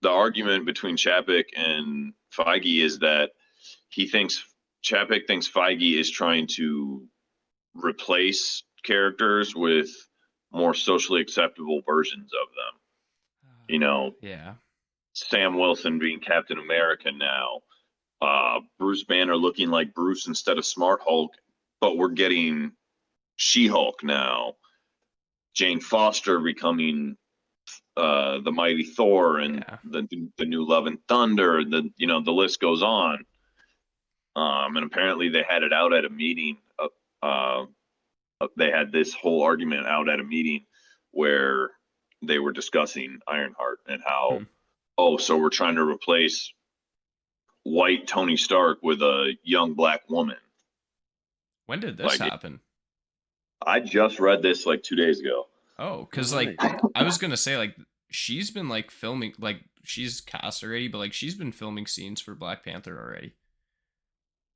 the argument between Chapek and Feige is that Chapek thinks Feige is trying to replace characters with more socially acceptable versions of them. You know, Yeah. Sam Wilson being Captain America now, Bruce Banner looking like Bruce instead of Smart Hulk, but we're getting She-Hulk now, Jane Foster becoming the Mighty Thor, and the new Love and Thunder. The list goes on. And apparently they had it out at a meeting. They had this whole argument out at a meeting where they were discussing Ironheart and how, so we're trying to replace white Tony Stark with a young black woman. When did this happen? I just read this like 2 days ago. Oh, because like I was gonna say, like, she's been like filming, like, she's cast already, but like she's been filming scenes for Black Panther already.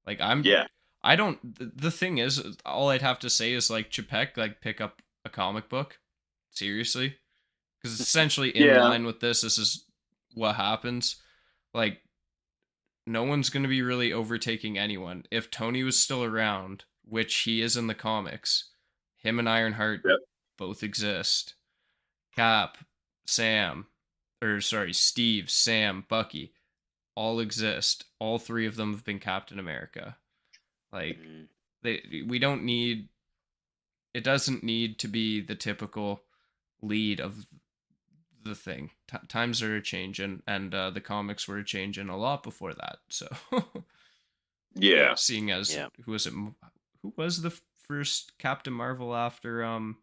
Like, I don't. The thing is, all I'd have to say is like Chapek, like, pick up a comic book, seriously, because essentially in line with this is what happens. Like, no one's gonna be really overtaking anyone. If Tony was still around, which he is in the comics, him and Ironheart both exist. Cap, Steve, Sam, Bucky, all exist. All three of them have been Captain America. Like, we don't need. It doesn't need to be the typical lead of the thing. Times are changing, and the comics were changing a lot before that. So, yeah. Seeing as who was the first Captain Marvel after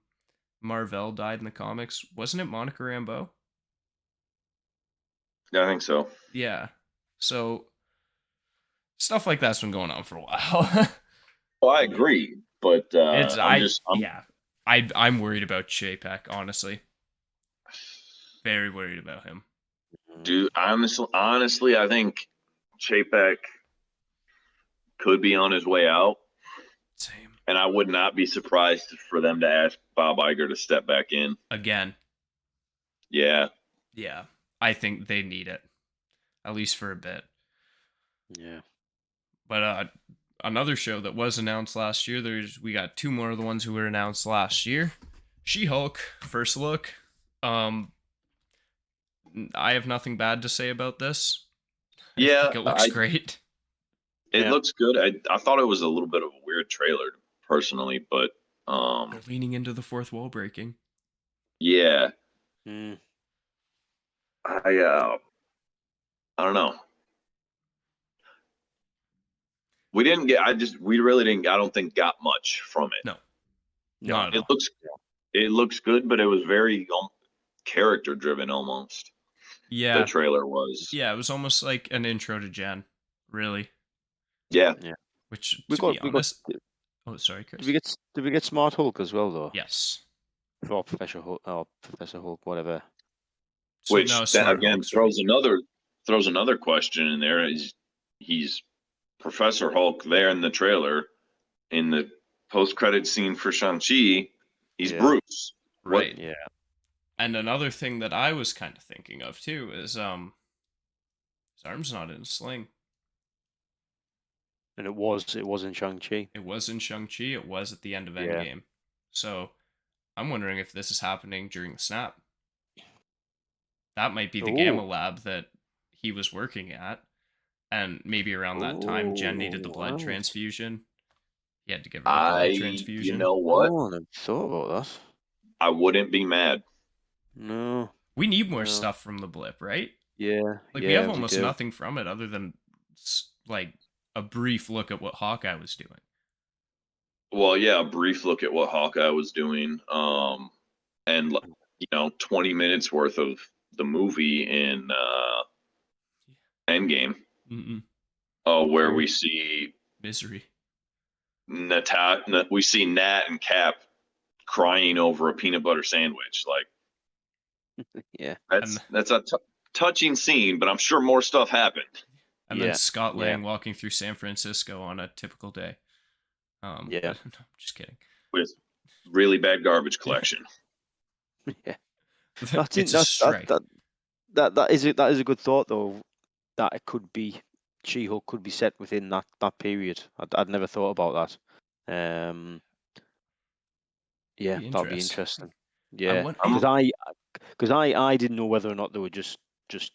Marvel died in the comics? Wasn't it Monica Rambeau? Yeah, I think so. Yeah. So stuff like that's been going on for a while. Well, I agree, but I'm worried about Chapek, honestly. Very worried about him. Dude, honestly, I think Chapek could be on his way out. Same. And I would not be surprised for them to ask Bob Iger to step back in. Again. Yeah. Yeah. I think they need it. At least for a bit. Yeah. But another show that was announced last year, we got two more of the ones who were announced last year. She-Hulk, first look. I have nothing bad to say about this. I think it looks great. It looks good. I thought it was a little bit of a weird trailer, personally, but they're leaning into the fourth wall breaking. Yeah. I don't know. We really didn't. I don't think got much from it. No, not at all. It looks good, but it was very character driven almost. Yeah, the trailer was. Yeah, it was almost like an intro to Jen, really. Yeah. Which, be honest. Oh, sorry, Chris. Did we get Smart Hulk as well, though? Yes. Or Professor Hulk, whatever. Which again throws another question in there. He's Professor Hulk there in the trailer. In the post-credit scene for Shang-Chi, he's Bruce. Right. Yeah. And another thing that I was kind of thinking of too is his arm's not in a sling. And it was in Shang-Chi. It was in Shang-Chi. It was at the end of Endgame. So I'm wondering if this is happening during the snap. That might be the Gamma Lab that he was working at. And maybe around that time, Jen needed the blood transfusion. He had to give her a blood transfusion. You know what? Oh, I never thought about that. I wouldn't be mad. No. We need more stuff from the blip, right? Yeah. Like, we have almost nothing from it other than, like, a brief look at what Hawkeye was doing. Well, yeah, a brief look at what Hawkeye was doing. And, 20 minutes worth of the movie in Endgame. Where we see misery. We see Nat and Cap crying over a peanut butter sandwich. Like, yeah, that's a touching scene, but I'm sure more stuff happened. And then Scott Lang walking through San Francisco on a typical day. No, just kidding. With really bad garbage collection. Yeah. It's a strike. that is a good thought though. That it could be She-Hulk could be set within that period. I'd never thought about that. Yeah, Be that'd be interesting. interesting. I Yeah, want. because I didn't know whether or not they were just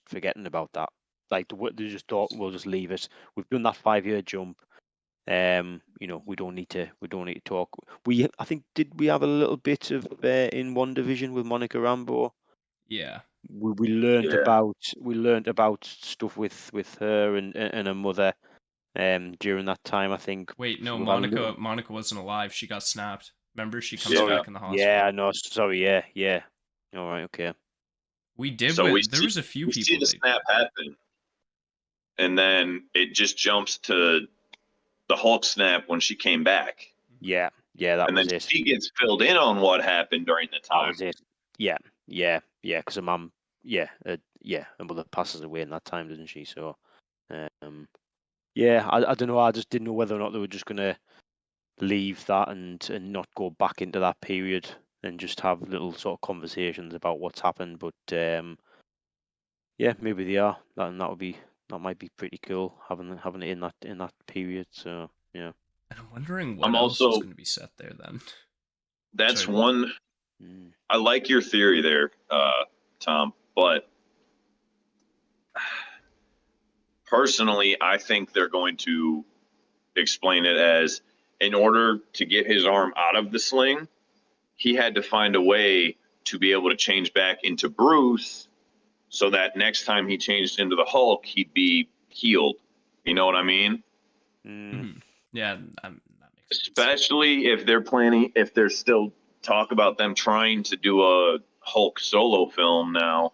forgetting about that. Like they just thought we'll just leave it. We've done that 5-year jump. We don't need to talk. I think did we have a little bit of in One Division with Monica Rambeau? Yeah. We learned Yeah. about stuff with her and her mother during that time. I think. Wait, So no. we've had a little. Monica wasn't alive. She got snapped. Remember, she comes Sorry. back in the Yeah, hospital. no, sorry. Yeah. All right. Okay. We did. So There was a few we see people the that. snap happen, and then it just jumps to the Hulk snap when she came back, Yeah. That and then was it. she gets filled in on what happened during the That time. was it. Yeah. Because her mum, her mother passes away in that time, doesn't she? So, I don't know. I just didn't know whether or not they were just gonna leave that and not go back into that period and just have little sort of conversations about what's happened. But maybe they are. That might be pretty cool having it in that period. So yeah. And I'm wondering I'm what else is also going to be set there then. that's Sorry. one. Mm. I like your theory there, Tom, but personally, I think they're going to explain it as in order to get his arm out of the sling, he had to find a way to be able to change back into Bruce so that next time he changed into the Hulk, he'd be healed. You know what I mean? Mhm. Yeah, that makes sense. Especially if if there's still talk about them trying to do a Hulk solo film now.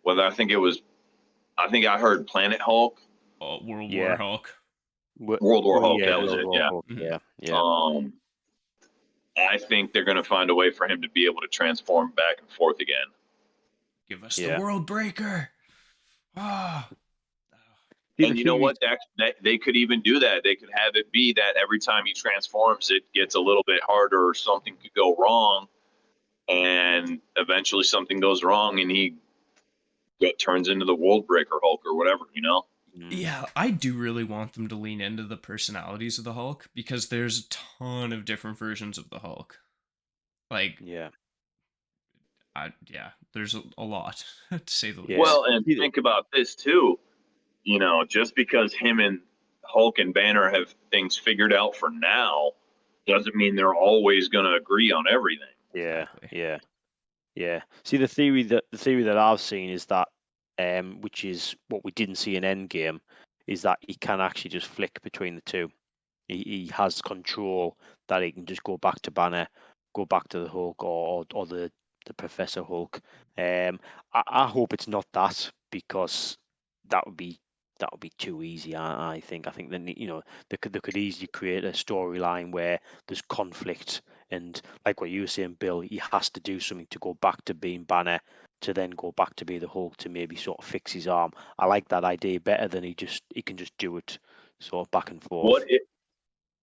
Whether I think I heard Planet Hulk, World War Yeah. Hulk. World War Hulk. Yeah. That was World it. War Yeah. Hulk. Mhm. Yeah. I think they're going to find a way for him to be able to transform back and forth again. Give us the Yeah. World Breaker. Ah. See, And you know what? That they could even do that. They could have it be that every time he transforms, it gets a little bit harder, or something could go wrong, and eventually something goes wrong, and he turns into the World Breaker Hulk or whatever. You know? Yeah, I do really want them to lean into the personalities of the Hulk because there's a ton of different versions of the Hulk. Like, Yeah. there's a lot to say the Yeah. least. Well, and think about this too. You know, just because him and Hulk and Banner have things figured out for now, doesn't mean they're always going to agree on everything. Yeah. Exactly. Yeah. See, the theory that I've seen is that, which is what we didn't see in Endgame, is that he can actually just flick between the two. He has control that he can just go back to Banner, go back to the Hulk, or the Professor Hulk. I hope it's not that, because that would be too easy. I think then they could easily create a storyline where there's conflict, and like what you were saying, Bill, he has to do something to go back to being Banner, to then go back to be the Hulk, to maybe sort of fix his arm. I like that idea better than he can just do it sort of back and forth.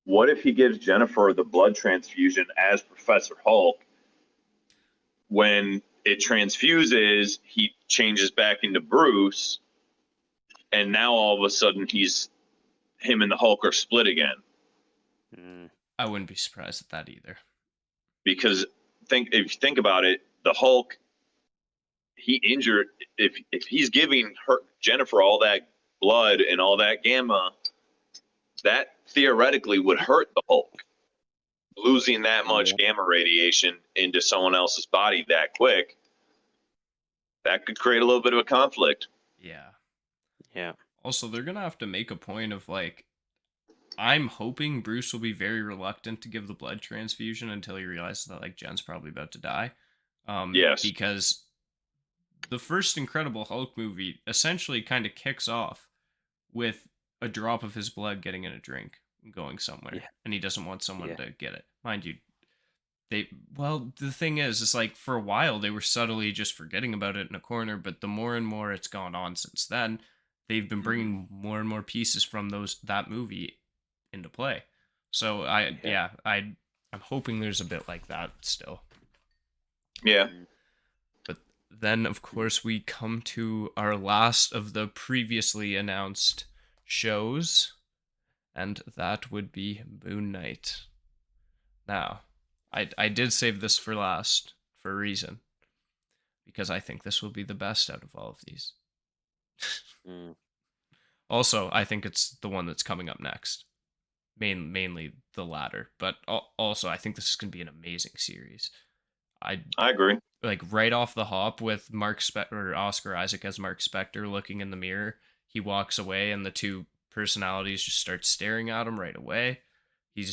What if he gives Jennifer the blood transfusion as Professor Hulk? When it transfuses, he changes back into Bruce, and now all of a sudden him and the Hulk are split again. I wouldn't be surprised at that either. Because if you think about it, the Hulk, he injured. If he's giving Jennifer all that blood and all that gamma, that theoretically would hurt the Hulk. Losing that much gamma radiation into someone else's body that quick, that could create a little bit of a conflict. Yeah. Also, they're gonna have to make a point of like, I'm hoping Bruce will be very reluctant to give the blood transfusion until he realizes that like Jen's probably about to die. Yes. Because the first Incredible Hulk movie essentially kind of kicks off with a drop of his blood getting in a drink and going somewhere, and he doesn't want someone to get it. Mind you, the thing is like for a while they were subtly just forgetting about it in a corner, but the more and more it's gone on since then, they've been bringing more and more pieces from that movie into play. So I'm hoping there's a bit like that still. Yeah. But then, of course, we come to our last of the previously announced shows, and that would be Moon Knight. Now, I did save this for last for a reason, because I think this will be the best out of all of these. Mm. Also, I think it's the one that's coming up next. Mainly the latter, but also I think this is going to be an amazing series. I agree. like right off the hop with Oscar Isaac as Mark Spector looking in the mirror. He walks away, and the two personalities just start staring at him right away. We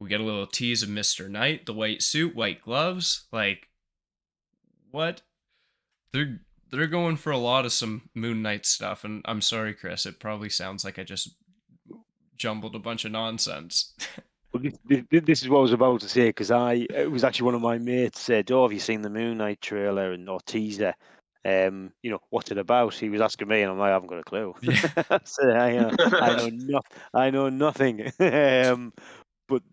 get a little tease of Mr. Knight, the white suit, white gloves. Like, what? They're going for a lot of some Moon Knight stuff, and I'm sorry, Chris. It probably sounds like I just jumbled a bunch of nonsense. Well, this is what I was about to say, because it was actually one of my mates said, "Oh, have you seen the Moon Knight trailer or teaser? What's it about?" He was asking me, and I'm like, "I haven't got a clue." Yeah. So I know nothing. But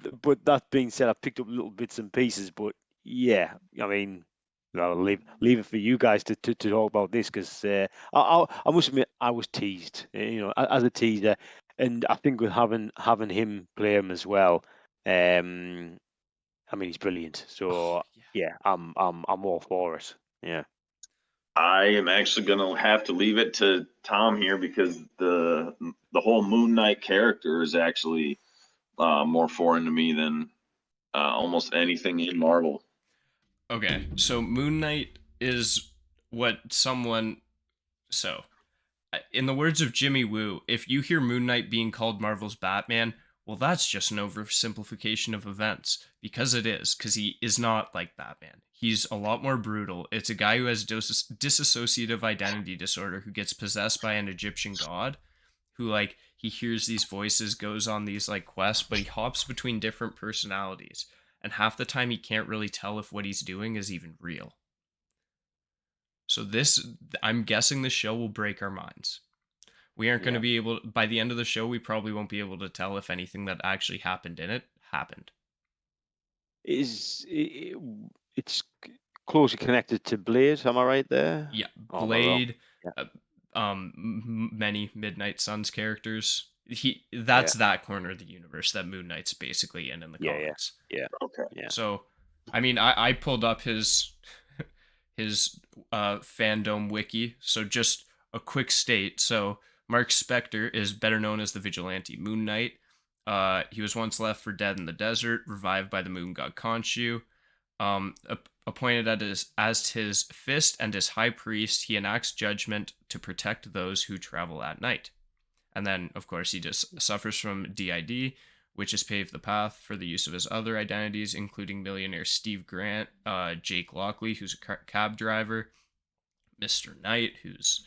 that being said, I picked up little bits and pieces. But yeah, I mean, I'll leave it for you guys to talk about this, because I must admit I was teased, as a teaser, and I think with having him play him as well, I mean he's brilliant. So Yeah. yeah, I'm all for it. Yeah. I am actually going to have to leave it to Tom here because the whole Moon Knight character is actually more foreign to me than almost anything in Marvel. Okay, so Moon Knight is what someone. So, in the words of Jimmy Woo, if you hear Moon Knight being called Marvel's Batman, well, that's just an oversimplification of events. Because it is, because he is not like Batman. He's a lot more brutal. It's a guy who has dissociative identity disorder who gets possessed by an Egyptian god who, like, he hears these voices, goes on these, like, quests, but he hops between different personalities. And half the time he can't really tell if what he's doing is even real. So I'm guessing the show will break our minds. We aren't going to be able, by the end of the show, we probably won't be able to tell if anything that actually happened in it happened. It's closely connected to Blade? Am I right there? Yeah, Or am I wrong? Blade, many Midnight Suns characters. Yeah. That corner of the universe that Moon Knight's basically in the comics. Yeah. Okay. Yeah. So, I mean, I pulled up his fandom wiki. So just a quick state. So Mark Spector is better known as the vigilante Moon Knight. He was once left for dead in the desert, revived by the moon god Khonshu. Appointed as his fist and his high priest, he enacts judgment to protect those who travel at night. And then, of course, he just suffers from DID, which has paved the path for the use of his other identities, including millionaire Steve Grant, Jake Lockley, who's a cab driver, Mr. Knight, who's,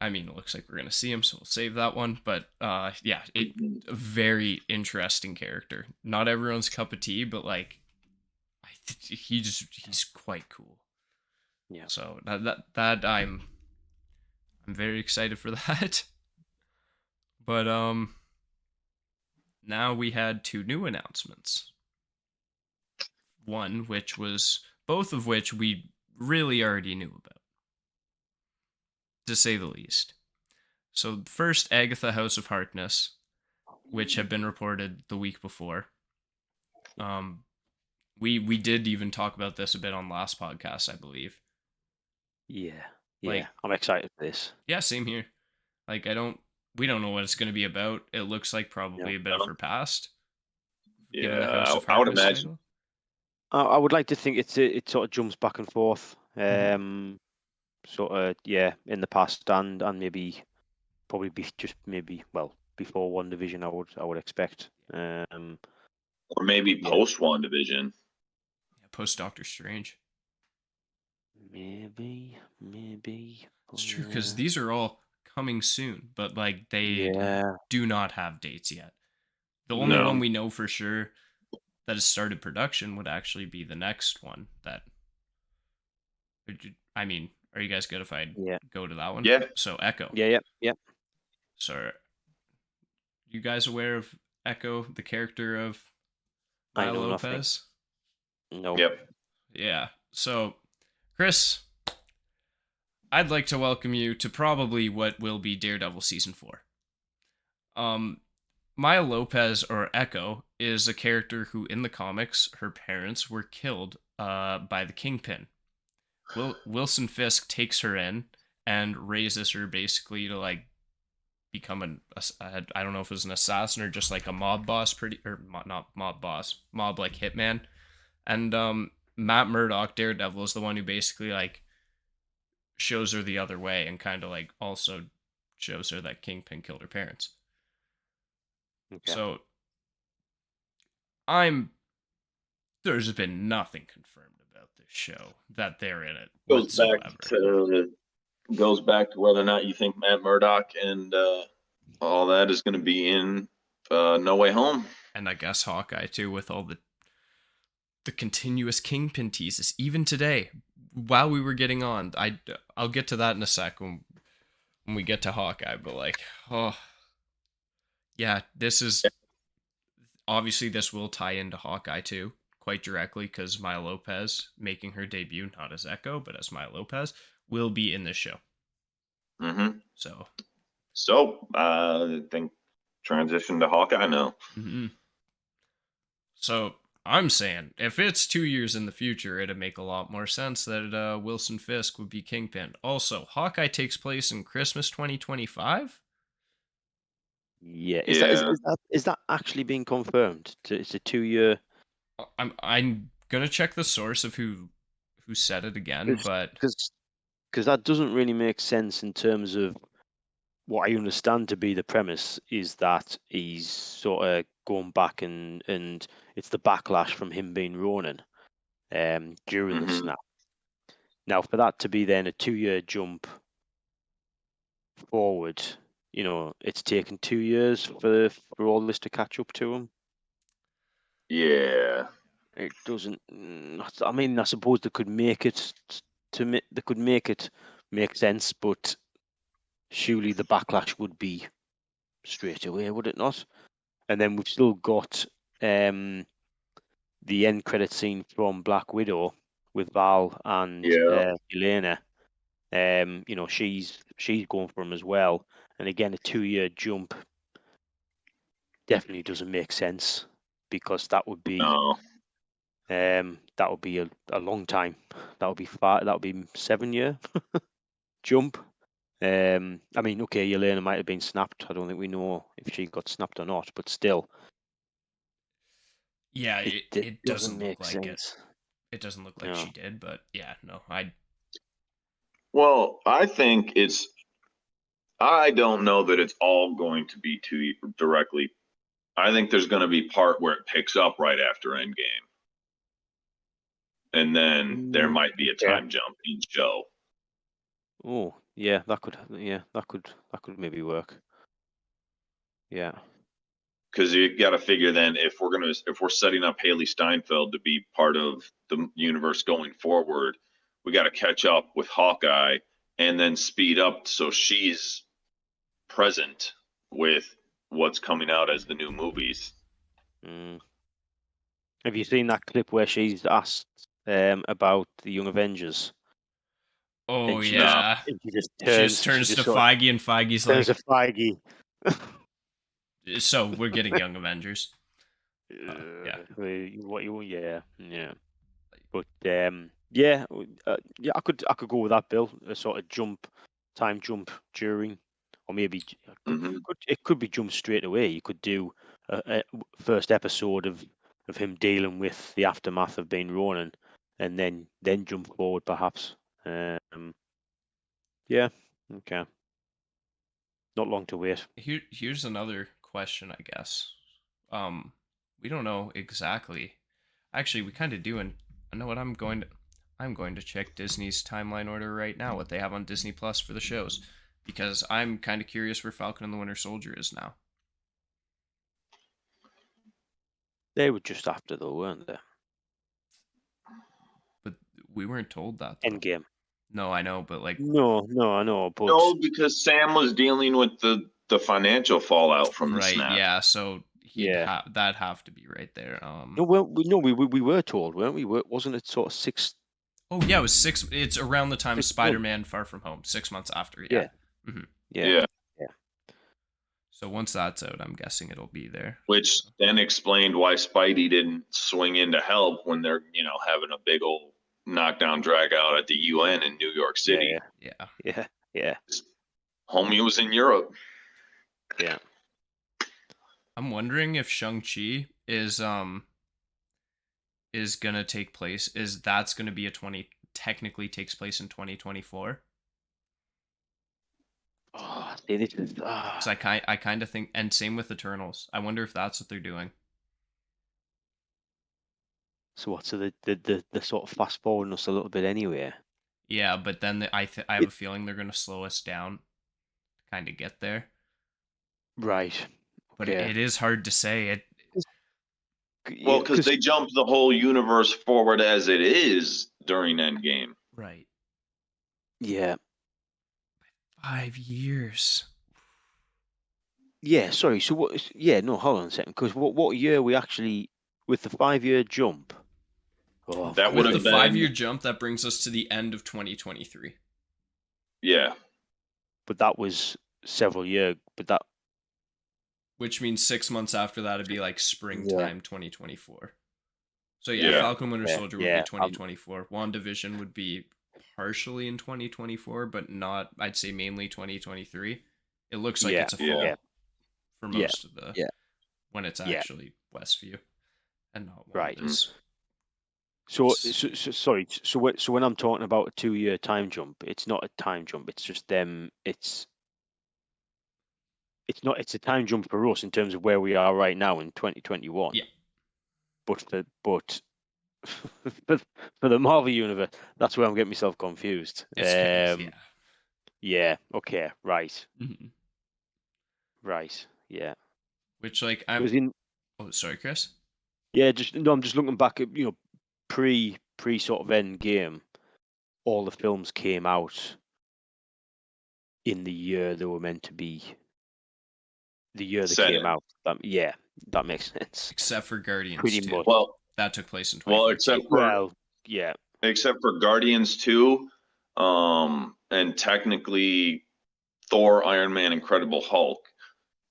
I mean, it looks like we're going to see him, so we'll save that one. But yeah, a very interesting character. Not everyone's cup of tea, but like, he's quite cool. Yeah. So that I'm very excited for that. But now we had two new announcements. Both of which we really already knew about, to say the least. So first, Agatha House of Harkness, which had been reported the week before. We did even talk about this a bit on last podcast, I believe. Yeah. Like, I'm excited for this. Yeah, same here. Like, we don't know what it's going to be about. It looks like probably a bit of her past. Given the House of I would Harkness imagine. title. I would like to think it sort of jumps back and forth. Sort of, in the past and maybe probably before WandaVision, I would expect. Or maybe post WandaVision. Yeah, post Doctor Strange. Maybe. It's true, because these are all coming soon, but like they do not have dates yet. The only one we know for sure that has started production would actually be the next one. I mean, are you guys good if I go to that one? Yeah. So Echo. Yeah. So, you guys aware of Echo, the character of I Maya know Lopez? nothing. No. Yep. Yeah. So, Chris, I'd like to welcome you to probably what will be Daredevil season 4. Maya Lopez, or Echo, is a character who, in the comics, her parents were killed by the Kingpin. Wilson Fisk takes her in and raises her basically to like become I don't know if it was an assassin or just like a mob boss, not mob boss, mob like hitman. And Matt Murdock, Daredevil, is the one who basically like shows her the other way and kind of like also shows her that Kingpin killed her parents. Okay. So there's been nothing confirmed about this show that they're in it whatsoever. Goes back to whether or not you think Matt Murdock and all that is going to be in No Way Home. And I guess Hawkeye too, with all the continuous Kingpin teases. Even today, while we were getting on, I'll get to that in a sec when we get to Hawkeye. But like, oh yeah, this is obviously this will tie into Hawkeye too, quite directly, because Maya Lopez making her debut not as Echo but as Maya Lopez will be in this show. Mm-hmm. So I think transition to Hawkeye now. Mm-hmm. So I'm saying if it's 2 years in the future, it'd make a lot more sense that Wilson Fisk would be Kingpin. Also, Hawkeye takes place in Christmas 2025. Yeah, is that actually being confirmed? It's a 2-year. I'm gonna check the source of who said it again, but because that doesn't really make sense in terms of what I understand to be the premise is that he's sort of going back and it's the backlash from him being Ronin during the snap. Now, for that to be then a 2-year jump forward, it's taken 2 years for all this to catch up to him. Yeah, it doesn't. I mean, I suppose they could make it make sense, but surely the backlash would be straight away, would it not? And then we've still got the end credit scene from Black Widow with Val and Elena. She's going for him as well, and again a 2-year jump definitely doesn't make sense because that would be a long time. That would be 7-year jump. I mean, okay, Elena might have been snapped. I don't think we know if she got snapped or not, but still. Yeah, it doesn't make look like sense. It doesn't look like she did, but yeah, no, Well, I think I don't know that it's all going to be too directly. I think there's going to be part where it picks up right after Endgame. And then there might be a time jump in show. Oh, yeah, that could maybe work. Yeah. Because you got to figure then if we're setting up Haley Steinfeld to be part of the universe going forward, we got to catch up with Hawkeye and then speed up so she's present with what's coming out as the new movies. Have you seen that clip where she's asked about the Young Avengers? Oh yeah. She just turns to Feige, and Feige's like, "There's a Feige." So we're getting Young Avengers. Yeah. Yeah. But yeah, I could go with that, Bill. A sort of time jump during, or maybe it could be jump straight away. You could do a first episode of him dealing with the aftermath of being Ronin, and then jump forward perhaps. Yeah. Okay. Not long to wait. Here's another question, I guess. We don't know exactly. Actually, we kind of do, and I know what I'm going to check Disney's timeline order right now, what they have on Disney Plus for the shows, because I'm kind of curious where Falcon and the Winter Soldier is now. They were just after though, weren't they? But we weren't told that. Though. Endgame. No, I know, but like no, I know, but no, because Sam was dealing with the financial fallout from the snap. Yeah, so that'd have to be right there. No, well, we were told, weren't we? Wasn't it sort of 6 Oh yeah, it was 6. It's around the time of 6 months. Spider-Man: Far From Home. 6 months after. Yeah. hmm Yeah. So once that's out, I'm guessing it'll be there. Which then explained why Spidey didn't swing in to help when they're, having a big old knockdown drag out at the UN in New York City. Yeah. Homie was in Europe. Yeah. I'm wondering if Shang-Chi is gonna take place. That's gonna be technically takes place in 2024? Oh, see, this is. Because I kind of think, and same with Eternals. I wonder if that's what they're doing. So what? So the sort of fast forwarding us a little bit anyway. Yeah, but then I have a feeling they're gonna slow us down, to kind of get there. Right. But Okay. it is hard to say. Well, because they jumped the whole universe forward as it is during Endgame. Right. Yeah. 5 years. Yeah. Sorry. So what? Yeah. No. Hold on a second. Because what year we actually with the 5-year jump? Oh, That With would the have been 5-year jump, that brings us to the end of 2023. Yeah. but that was several years. But that. Which means 6 months after that, it'd be like springtime 2024. So Yeah. Falcon Winter Soldier would be Yeah. 2024. WandaVision would be partially in 2024, but not, I'd say mainly 2023. It looks like it's a fall Yeah. for most of the Yeah. when it's actually Westview and not Right. Wanda's. So sorry. So when I'm talking about a 2-year time jump, it's not a time jump. It's just them. It's not. It's a time jump for us in terms of where we are right now in 2021. Yeah. But for the Marvel universe, that's where I'm getting myself confused. It's Yeah. Okay. Right. Mhm. Right. Yeah. Which like oh, sorry, Chris. Yeah. I'm just looking back at pre sort of end game. All the films came out in the year they were meant to be. The year they came out. That makes sense. Except for Guardians Pretty 2. much. Well, That took place in 2014. except for Guardians 2, and technically Thor, Iron Man, Incredible Hulk,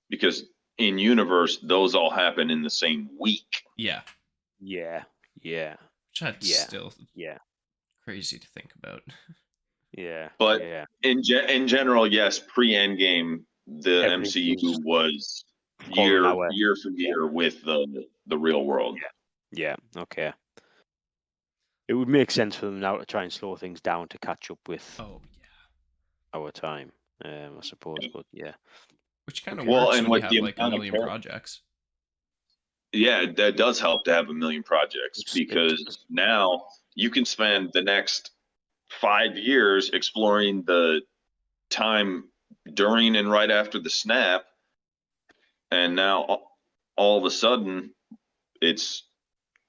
because in universe those all happen in the same week. Yeah. Yeah. Which that's still crazy to think about. Yeah. But in general, yes, pre-Endgame, the Everything MCU was falling year for year with the real world. Yeah. Okay. It would make sense for them now to try and slow things down to catch up with our time, I suppose. But yeah. Which kind of works when you have like a amount of million projects. Yeah, that does help to have a million projects, because now you can spend the next 5 years exploring the time during and right after the snap, and now all of a sudden it's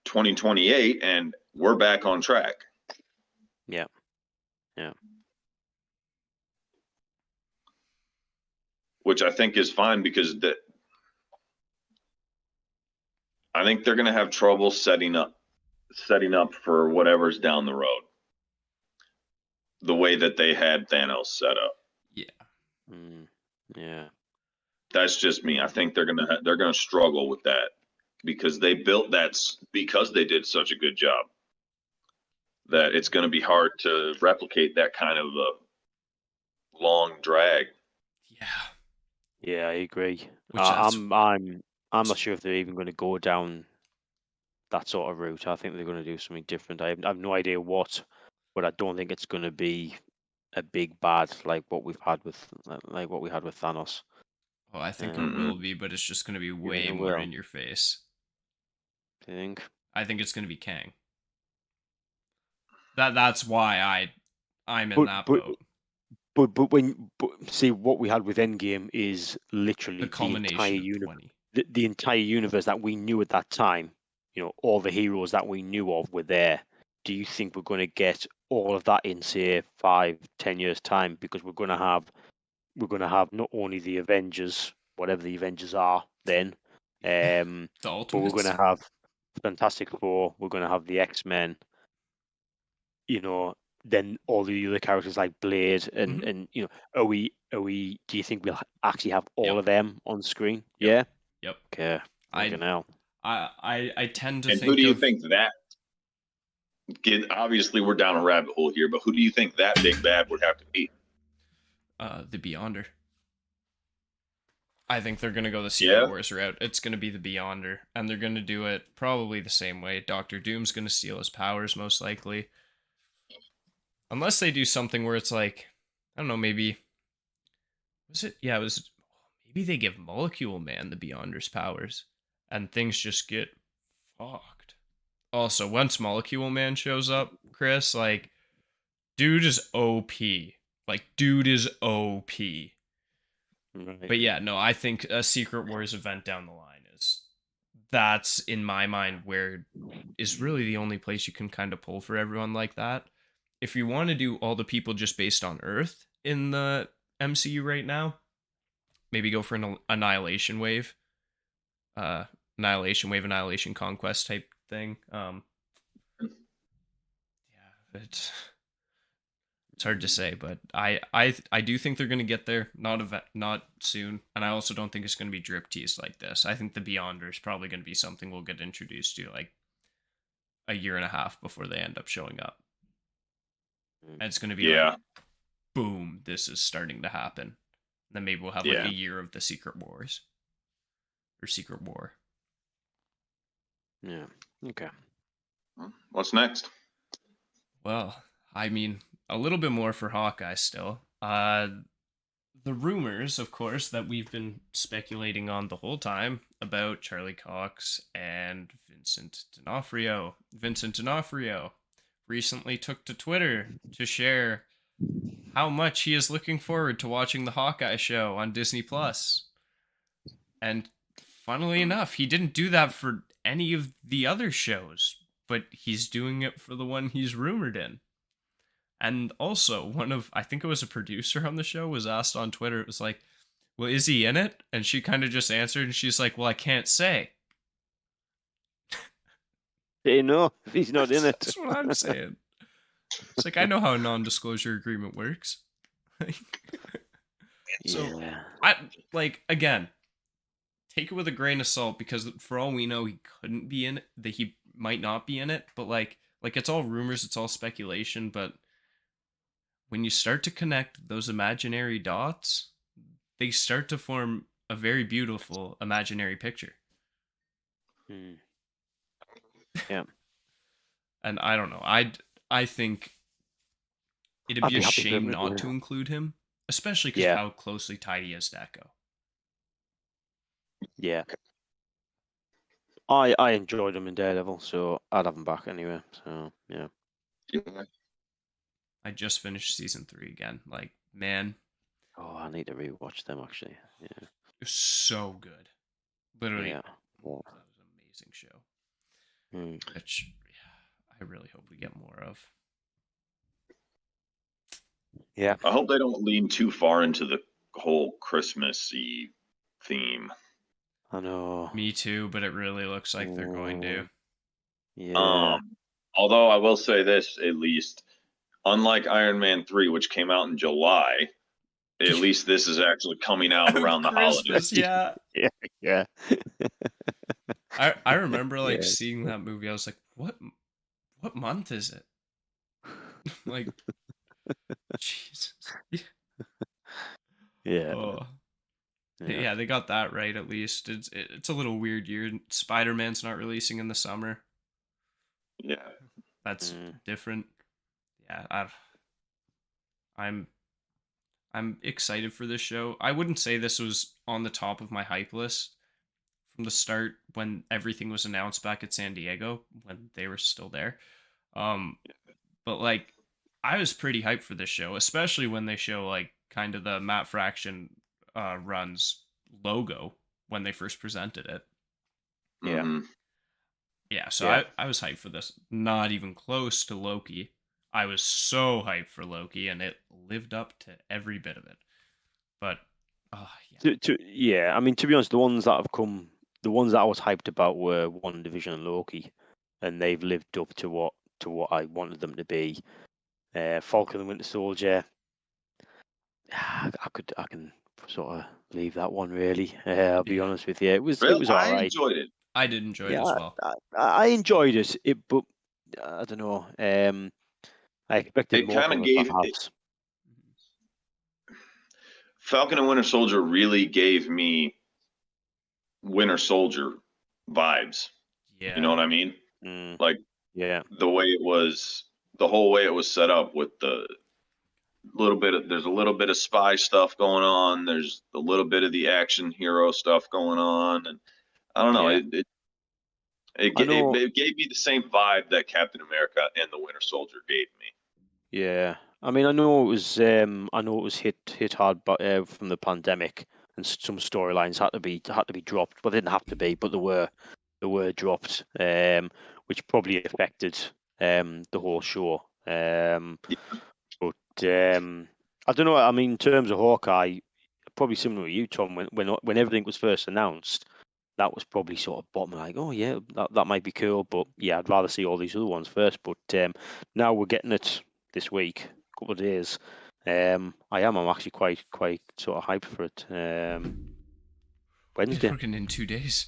2028 and we're back on track. Yeah. Which I think is fine, because I think they're going to have trouble setting up for whatever's down the road, the way that they had Thanos set up. Yeah. That's just me. I think they're gonna struggle with that, because they built that, because they did such a good job, that it's going to be hard to replicate that kind of a long drag. Yeah, I agree. I'm not sure if they're even going to go down that sort of route. I think they're going to do something different. I have no idea what, but I don't think it's going to be a big bad like what we had with Thanos. Oh, I think it will be, but it's just going to be way more in your face. Do you think? I think it's going to be Kang. That's why I'm in that boat. But see, what we had with Endgame is literally the culmination the entire universe that we knew at that time. All the heroes that we knew of were there. Do you think we're going to get all of that in, say, 5-10 years time? Because we're going to have not only the Avengers, whatever the Avengers are then, but we're going to have Fantastic Four. We're going to have the X-Men. then all the other characters like Blade and Mhm. and are we do you think we'll actually have all Yep. of them on screen? Yep. Yeah. Yep. Okay. I Now. I tend to And who think do you of think that? Obviously, we're down a rabbit hole here, but who do you think that big bad would have to be? the Beyonder. I think they're gonna go the Secret Yeah. Wars route. It's gonna be the Beyonder, and they're gonna do it probably the same way. Doctor Doom's gonna steal his powers most likely, unless they do something where it's like, I don't know, maybe was it? Yeah, it was. Maybe they give Molecule Man the Beyonder's powers, and things just get fucked. Also, once Molecule Man shows up, Chris, like, dude is OP. Like, dude is OP. Right. But yeah, no, I think a Secret Wars event down the line that's in my mind where is really the only place you can kind of pull for everyone like that. If you want to do all the people just based on Earth in the MCU right now, maybe go for an Annihilation Wave, Annihilation Conquest type thing. Yeah, it's hard to say, but I do think they're gonna get there. Not soon, and I also don't think it's gonna be drip teased like this. I think the Beyonder is probably gonna be something we'll get introduced to like a year and a half before they end up showing up, and it's gonna be like, boom, this is starting to happen. Then maybe we'll have like a year of the Secret Wars or Secret War. Yeah. Okay. What's next? Well, I mean, a little bit more for Hawkeye still. The rumors, of course, that we've been speculating on the whole time about Charlie Cox and Vincent D'Onofrio. Vincent D'Onofrio recently took to Twitter to share how much he is looking forward to watching the Hawkeye show on Disney Plus. And funnily enough, he didn't do that for any of the other shows, but he's doing it for the one he's rumored in. And also, I think it was a producer on the show, was asked on Twitter, it was like, well, is he in it? And she kind of just answered, and she's like, well, I can't say. Hey, no, he's not in it. That's what I'm saying. It's like, I know how a non-disclosure agreement works. So, again, take it with a grain of salt, because for all we know, he couldn't be in it, that he might not be in it, but like it's all rumors, it's all speculation, but when you start to connect those imaginary dots, they start to form a very beautiful imaginary picture. Yeah. And I don't know. I think it'd be a shame not to include him, especially because of how closely tied he is to Echo. Yeah. I enjoyed him in Daredevil, so I'd have him back anyway. So yeah. I just finished season 3 again. Like, man. Oh, I need to rewatch them actually. Yeah. It was so good. Literally. Yeah. That was an amazing show. Which I really hope we get more of. Yeah. I hope they don't lean too far into the whole Christmassy theme. I know. Me too, but it really looks like they're going to. Yeah. Although I will say this, at least, unlike Iron Man 3, which came out in July, at least this is actually coming out around the holidays. Yeah. Yeah. I remember seeing that movie. I was like, what month is it? Like, Jesus. Yeah. Oh. Yeah, they got that right at least. It's a little weird year. Spider-Man's not releasing in the summer. Yeah. That's different. Yeah, I'm excited for this show. I wouldn't say this was on the top of my hype list from the start when everything was announced back at San Diego when they were still there. But like, I was pretty hyped for this show, especially when they show like kind of the Matt Fraction runs logo when they first presented it. Yeah. Mm-hmm. Yeah, so I was hyped for this. Not even close to Loki. I was so hyped for Loki, and it lived up to every bit of it. But, I mean, to be honest, the ones that I was hyped about were WandaVision and Loki, and they've lived up to what to what I wanted them to be. Falcon and Winter Soldier. I can sort of leave that one really. I'll be Yeah. honest with you. It was Really, all I right. enjoyed it. I did enjoy it Yeah, as well. I enjoyed it. But I don't know. I expected It more kind from of it, gave perhaps. Falcon and Winter Soldier really gave me Winter Soldier vibes. Yeah. You know what I mean? Mm, Like yeah, the way it was, the whole way it was set up with the there's a little bit of spy stuff going on. There's a little bit of the action hero stuff going on, and I don't know. yeah. I know. It gave me the same vibe that Captain America and the Winter Soldier gave me. Yeah, I mean, I know it was. I know it was hit hard, but from the pandemic, and some storylines had to be dropped. Well, they didn't have to be, but they were dropped, which probably affected the whole show. But I don't know. I mean, in terms of Hawkeye, probably similar to you, Tom. When everything was first announced, that was probably sort of bottom. Like, oh yeah, that might be cool, but yeah, I'd rather see all these other ones first. But now we're getting it this week, a couple of days. I'm actually quite sort of hyped for it. Wednesday, We're getting in 2 days.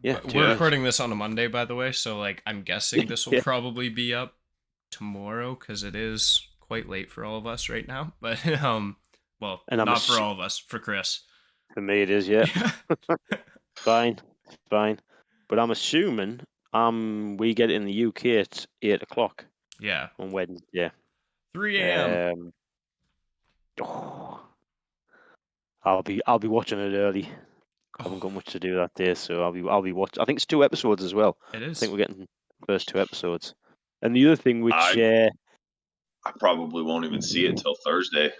yeah, But 2 we're days. recording this on a Monday, by the way, so like I'm guessing this will Yeah. probably be up tomorrow because it is quite late for all of us right now. But well, And I'm not for all of us, for Chris. for me it is, yeah. Fine, fine. But I'm assuming we get it in the UK at 8 o'clock Yeah, on Wednesday. 3 a.m. Oh, I'll be watching it early. I haven't got much to do that day, so I'll be watching. I think it's 2 episodes as well. It I is. think we're getting the first 2 episodes. And the other thing, which I probably won't even see it till Thursday.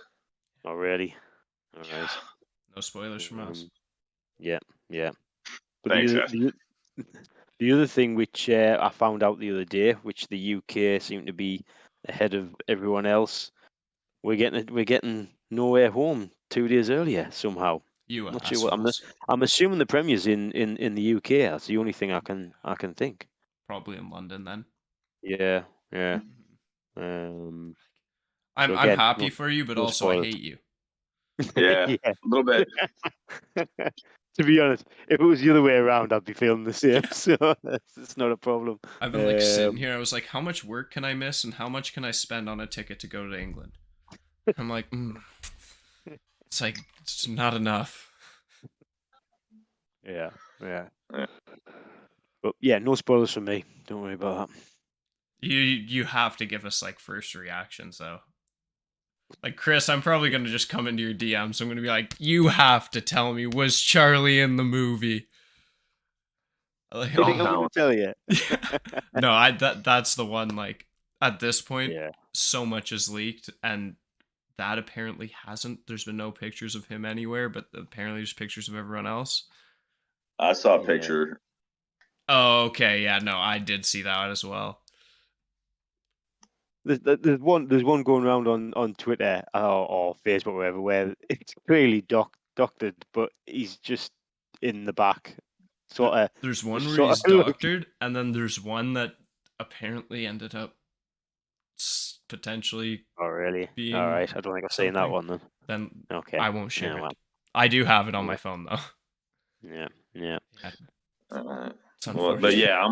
oh really, all right, No spoilers from us. yeah, yeah. But Thanks, guys. the other thing which I found out the other day, which the UK seemed to be ahead of everyone else, we're getting No Way Home 2 days earlier somehow. You I'm not sure what assholes. I'm assuming the premiere's in the UK. That's the only thing I can think. Probably in London then. Yeah, yeah. I'm So I'm again, happy for you, but no also I spoilers. hate you. Yeah, Yeah. a little bit. To be honest, if it was the other way around, I'd be feeling the same. So it's not a problem. I've been like sitting here. I was like, how much work can I miss, and how much can I spend on a ticket to go to England? I'm like, it's like it's not enough. Yeah, yeah. Yeah. But yeah, no spoilers for me. Don't worry about that. You have to give us like first reactions though. Like Chris, I'm probably gonna just come into your DMs. I'm gonna be like, you have to tell me, was Charlie in the movie? Like, You think I'm going to tell you? no, that's the one. Like at this point, Yeah. so much is leaked, and that apparently hasn't. There's been no pictures of him anywhere, but apparently there's pictures of everyone else. I saw a Yeah. picture. Oh, okay, yeah, no, I did see that as well. There's one going around on Twitter or Facebook or whatever where it's clearly doctored, but he's just in the back, sort of. There's one where he's doctored, and then there's one that apparently ended up potentially. Oh really? Being All right. I don't think I've seen that something. one then. Then Okay. I won't share Yeah, it. well. I do have it on Yeah. my phone though. Yeah. Yeah. It's Well, but yeah,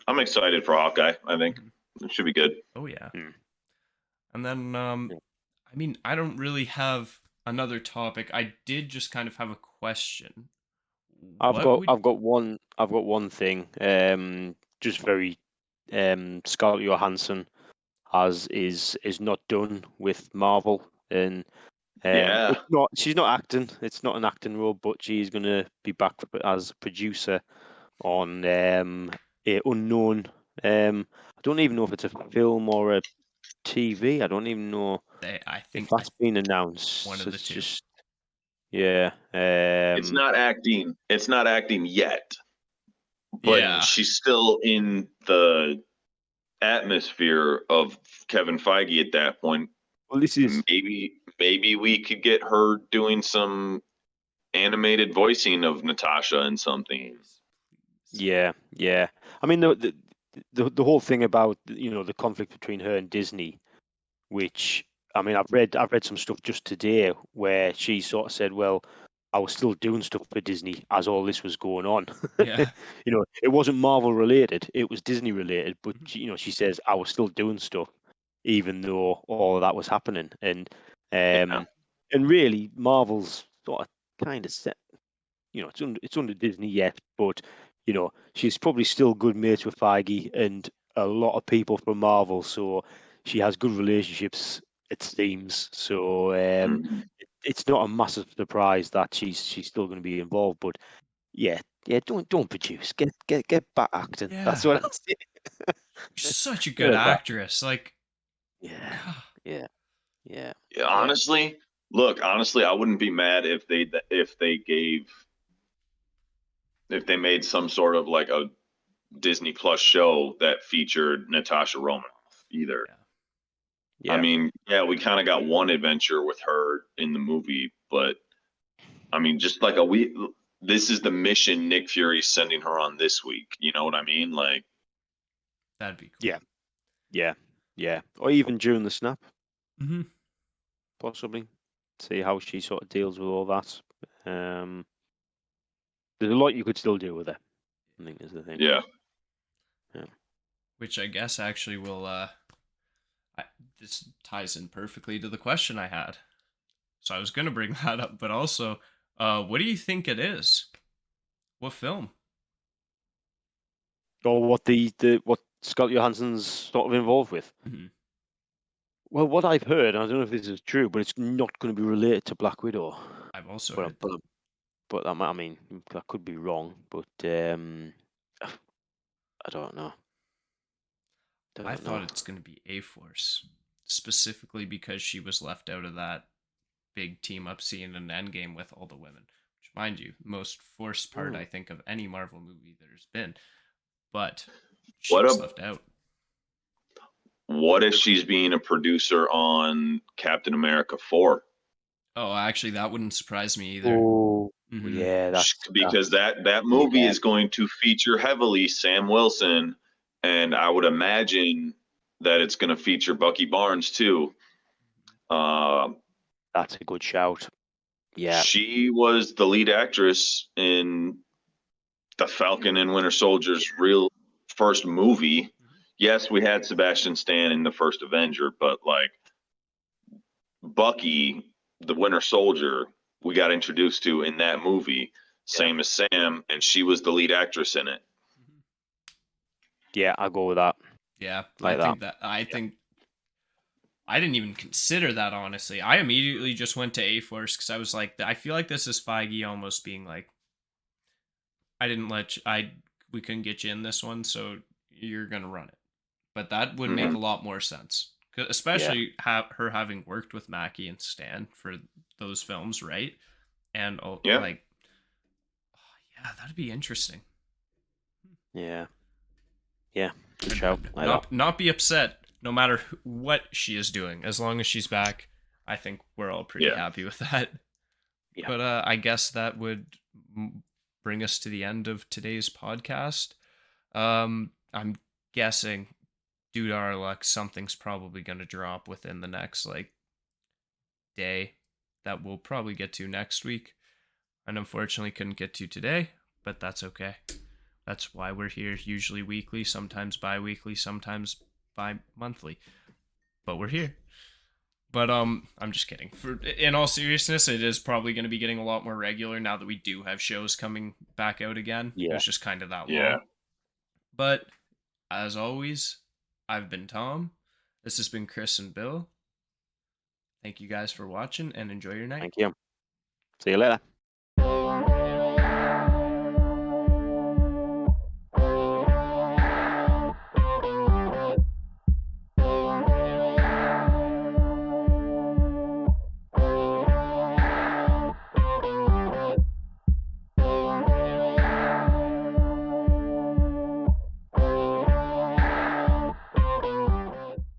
I'm excited for Hawkeye. I think it should be good. Oh yeah. Hmm. And then I mean, I don't really have another topic. I did just kind of have a question. I've got one thing. Just very Scarlett Johansson is not done with Marvel, and Yeah. she's not acting. It's not an acting role, but she's gonna be back as producer on a unknown. I don't even know if it's a film or a TV. I don't even know I think if that's been announced. one of the It's two. just yeah. It's not acting. It's not acting yet. But Yeah. she's still in the atmosphere of Kevin Feige at that point. Well, this is Maybe we could get her doing some animated voicing of Natasha in something. yeah. I mean, the whole thing about the conflict between her and Disney, which I mean I've read some stuff just today where she sort of said, well, I was still doing stuff for Disney as all this was going on. Yeah. It wasn't Marvel related, it was Disney related, but Mhm. she says I was still doing stuff even though all of that was happening, Yeah. and really Marvel's sort of kind of set. It's under Disney yet, but she's probably still good mates with Feige and a lot of people from Marvel, so she has good relationships, it seems. So Mhm. it's not a massive surprise that she's still going to be involved. But yeah, don't produce, get back acting. That's Yeah. what I'll say. Such a Get good it back. actress. Like, Yeah, God. yeah, yeah, Yeah, yeah. honestly, I wouldn't be mad if they made some sort of like a Disney Plus show that featured Natasha Romanoff either. Yeah. I Yeah. mean, yeah, we kind of got one adventure with her in the movie, but I mean, just like this is the mission Nick Fury's sending her on this week. You know what I mean? Like, That'd be cool. Yeah, yeah, yeah. Or even during the snap, Mm-hmm. possibly. See how she sort of deals with all that. There's a lot you could still do with her, I think is the thing. yeah, Yeah. Which I guess actually will, this ties in perfectly to the question I had. So I was going to bring that up, but also, what do you think it is? What film? Or what Scott Johansson's sort of involved with. Mm-hmm. Well, what I've heard, I don't know if this is true, but it's not going to be related to Black Widow. I've also But heard that. I mean, I could be wrong. But I don't know. I Don't thought know. it's going to be A-Force, specifically because she was left out of that big team up scene in Endgame with all the women. Which, mind you, most forced part Hmm. I think of any Marvel movie there's been. But she what was a left out. what if she's being a producer on Captain America 4? Oh, actually, that wouldn't surprise me either. Oh, Mm-hmm. yeah, Because that movie yeah, is going to feature heavily Sam Wilson, and I would imagine that it's going to feature Bucky Barnes too. Uh, that's a good shout. Yeah, she was the lead actress in the Falcon and Winter Soldier's real first movie. Yes, we had Sebastian Stan in the first Avenger, but like Bucky, the Winter Soldier, we got introduced to in that movie, yeah, same as Sam, and she was the lead actress in it. yeah. I'll go with that. Yeah, Like that. I think I didn't even consider that honestly. I immediately just went to A-Force because I was like, I feel like this is Feige almost being like, I didn't let you, we couldn't get you in this one, so you're gonna run it. But that would make Mm-hmm. a lot more sense, Yeah, especially her having worked with Mackie and Stan for those films, right? And Yeah. like, oh, yeah, that'd be interesting. yeah, yeah. Good I'd shout. Like that. not be upset no matter what she is doing as long as she's back. I think we're all pretty Yeah. happy with that. Yeah. But I guess that would bring us to the end of today's podcast. I'm guessing, due to our luck, something's probably going to drop within the next like day that we'll probably get to next week. And unfortunately couldn't get to today, but that's okay. That's why we're here, usually weekly, sometimes bi-weekly, sometimes bi-monthly. But we're here. But I'm just kidding. In all seriousness, it is probably going to be getting a lot more regular now that we do have shows coming back out again. It Yeah. was just kind of that Yeah. long. But as always, I've been Tom. This has been Chris and Bill. Thank you guys for watching and enjoy your night. Thank you. See you later.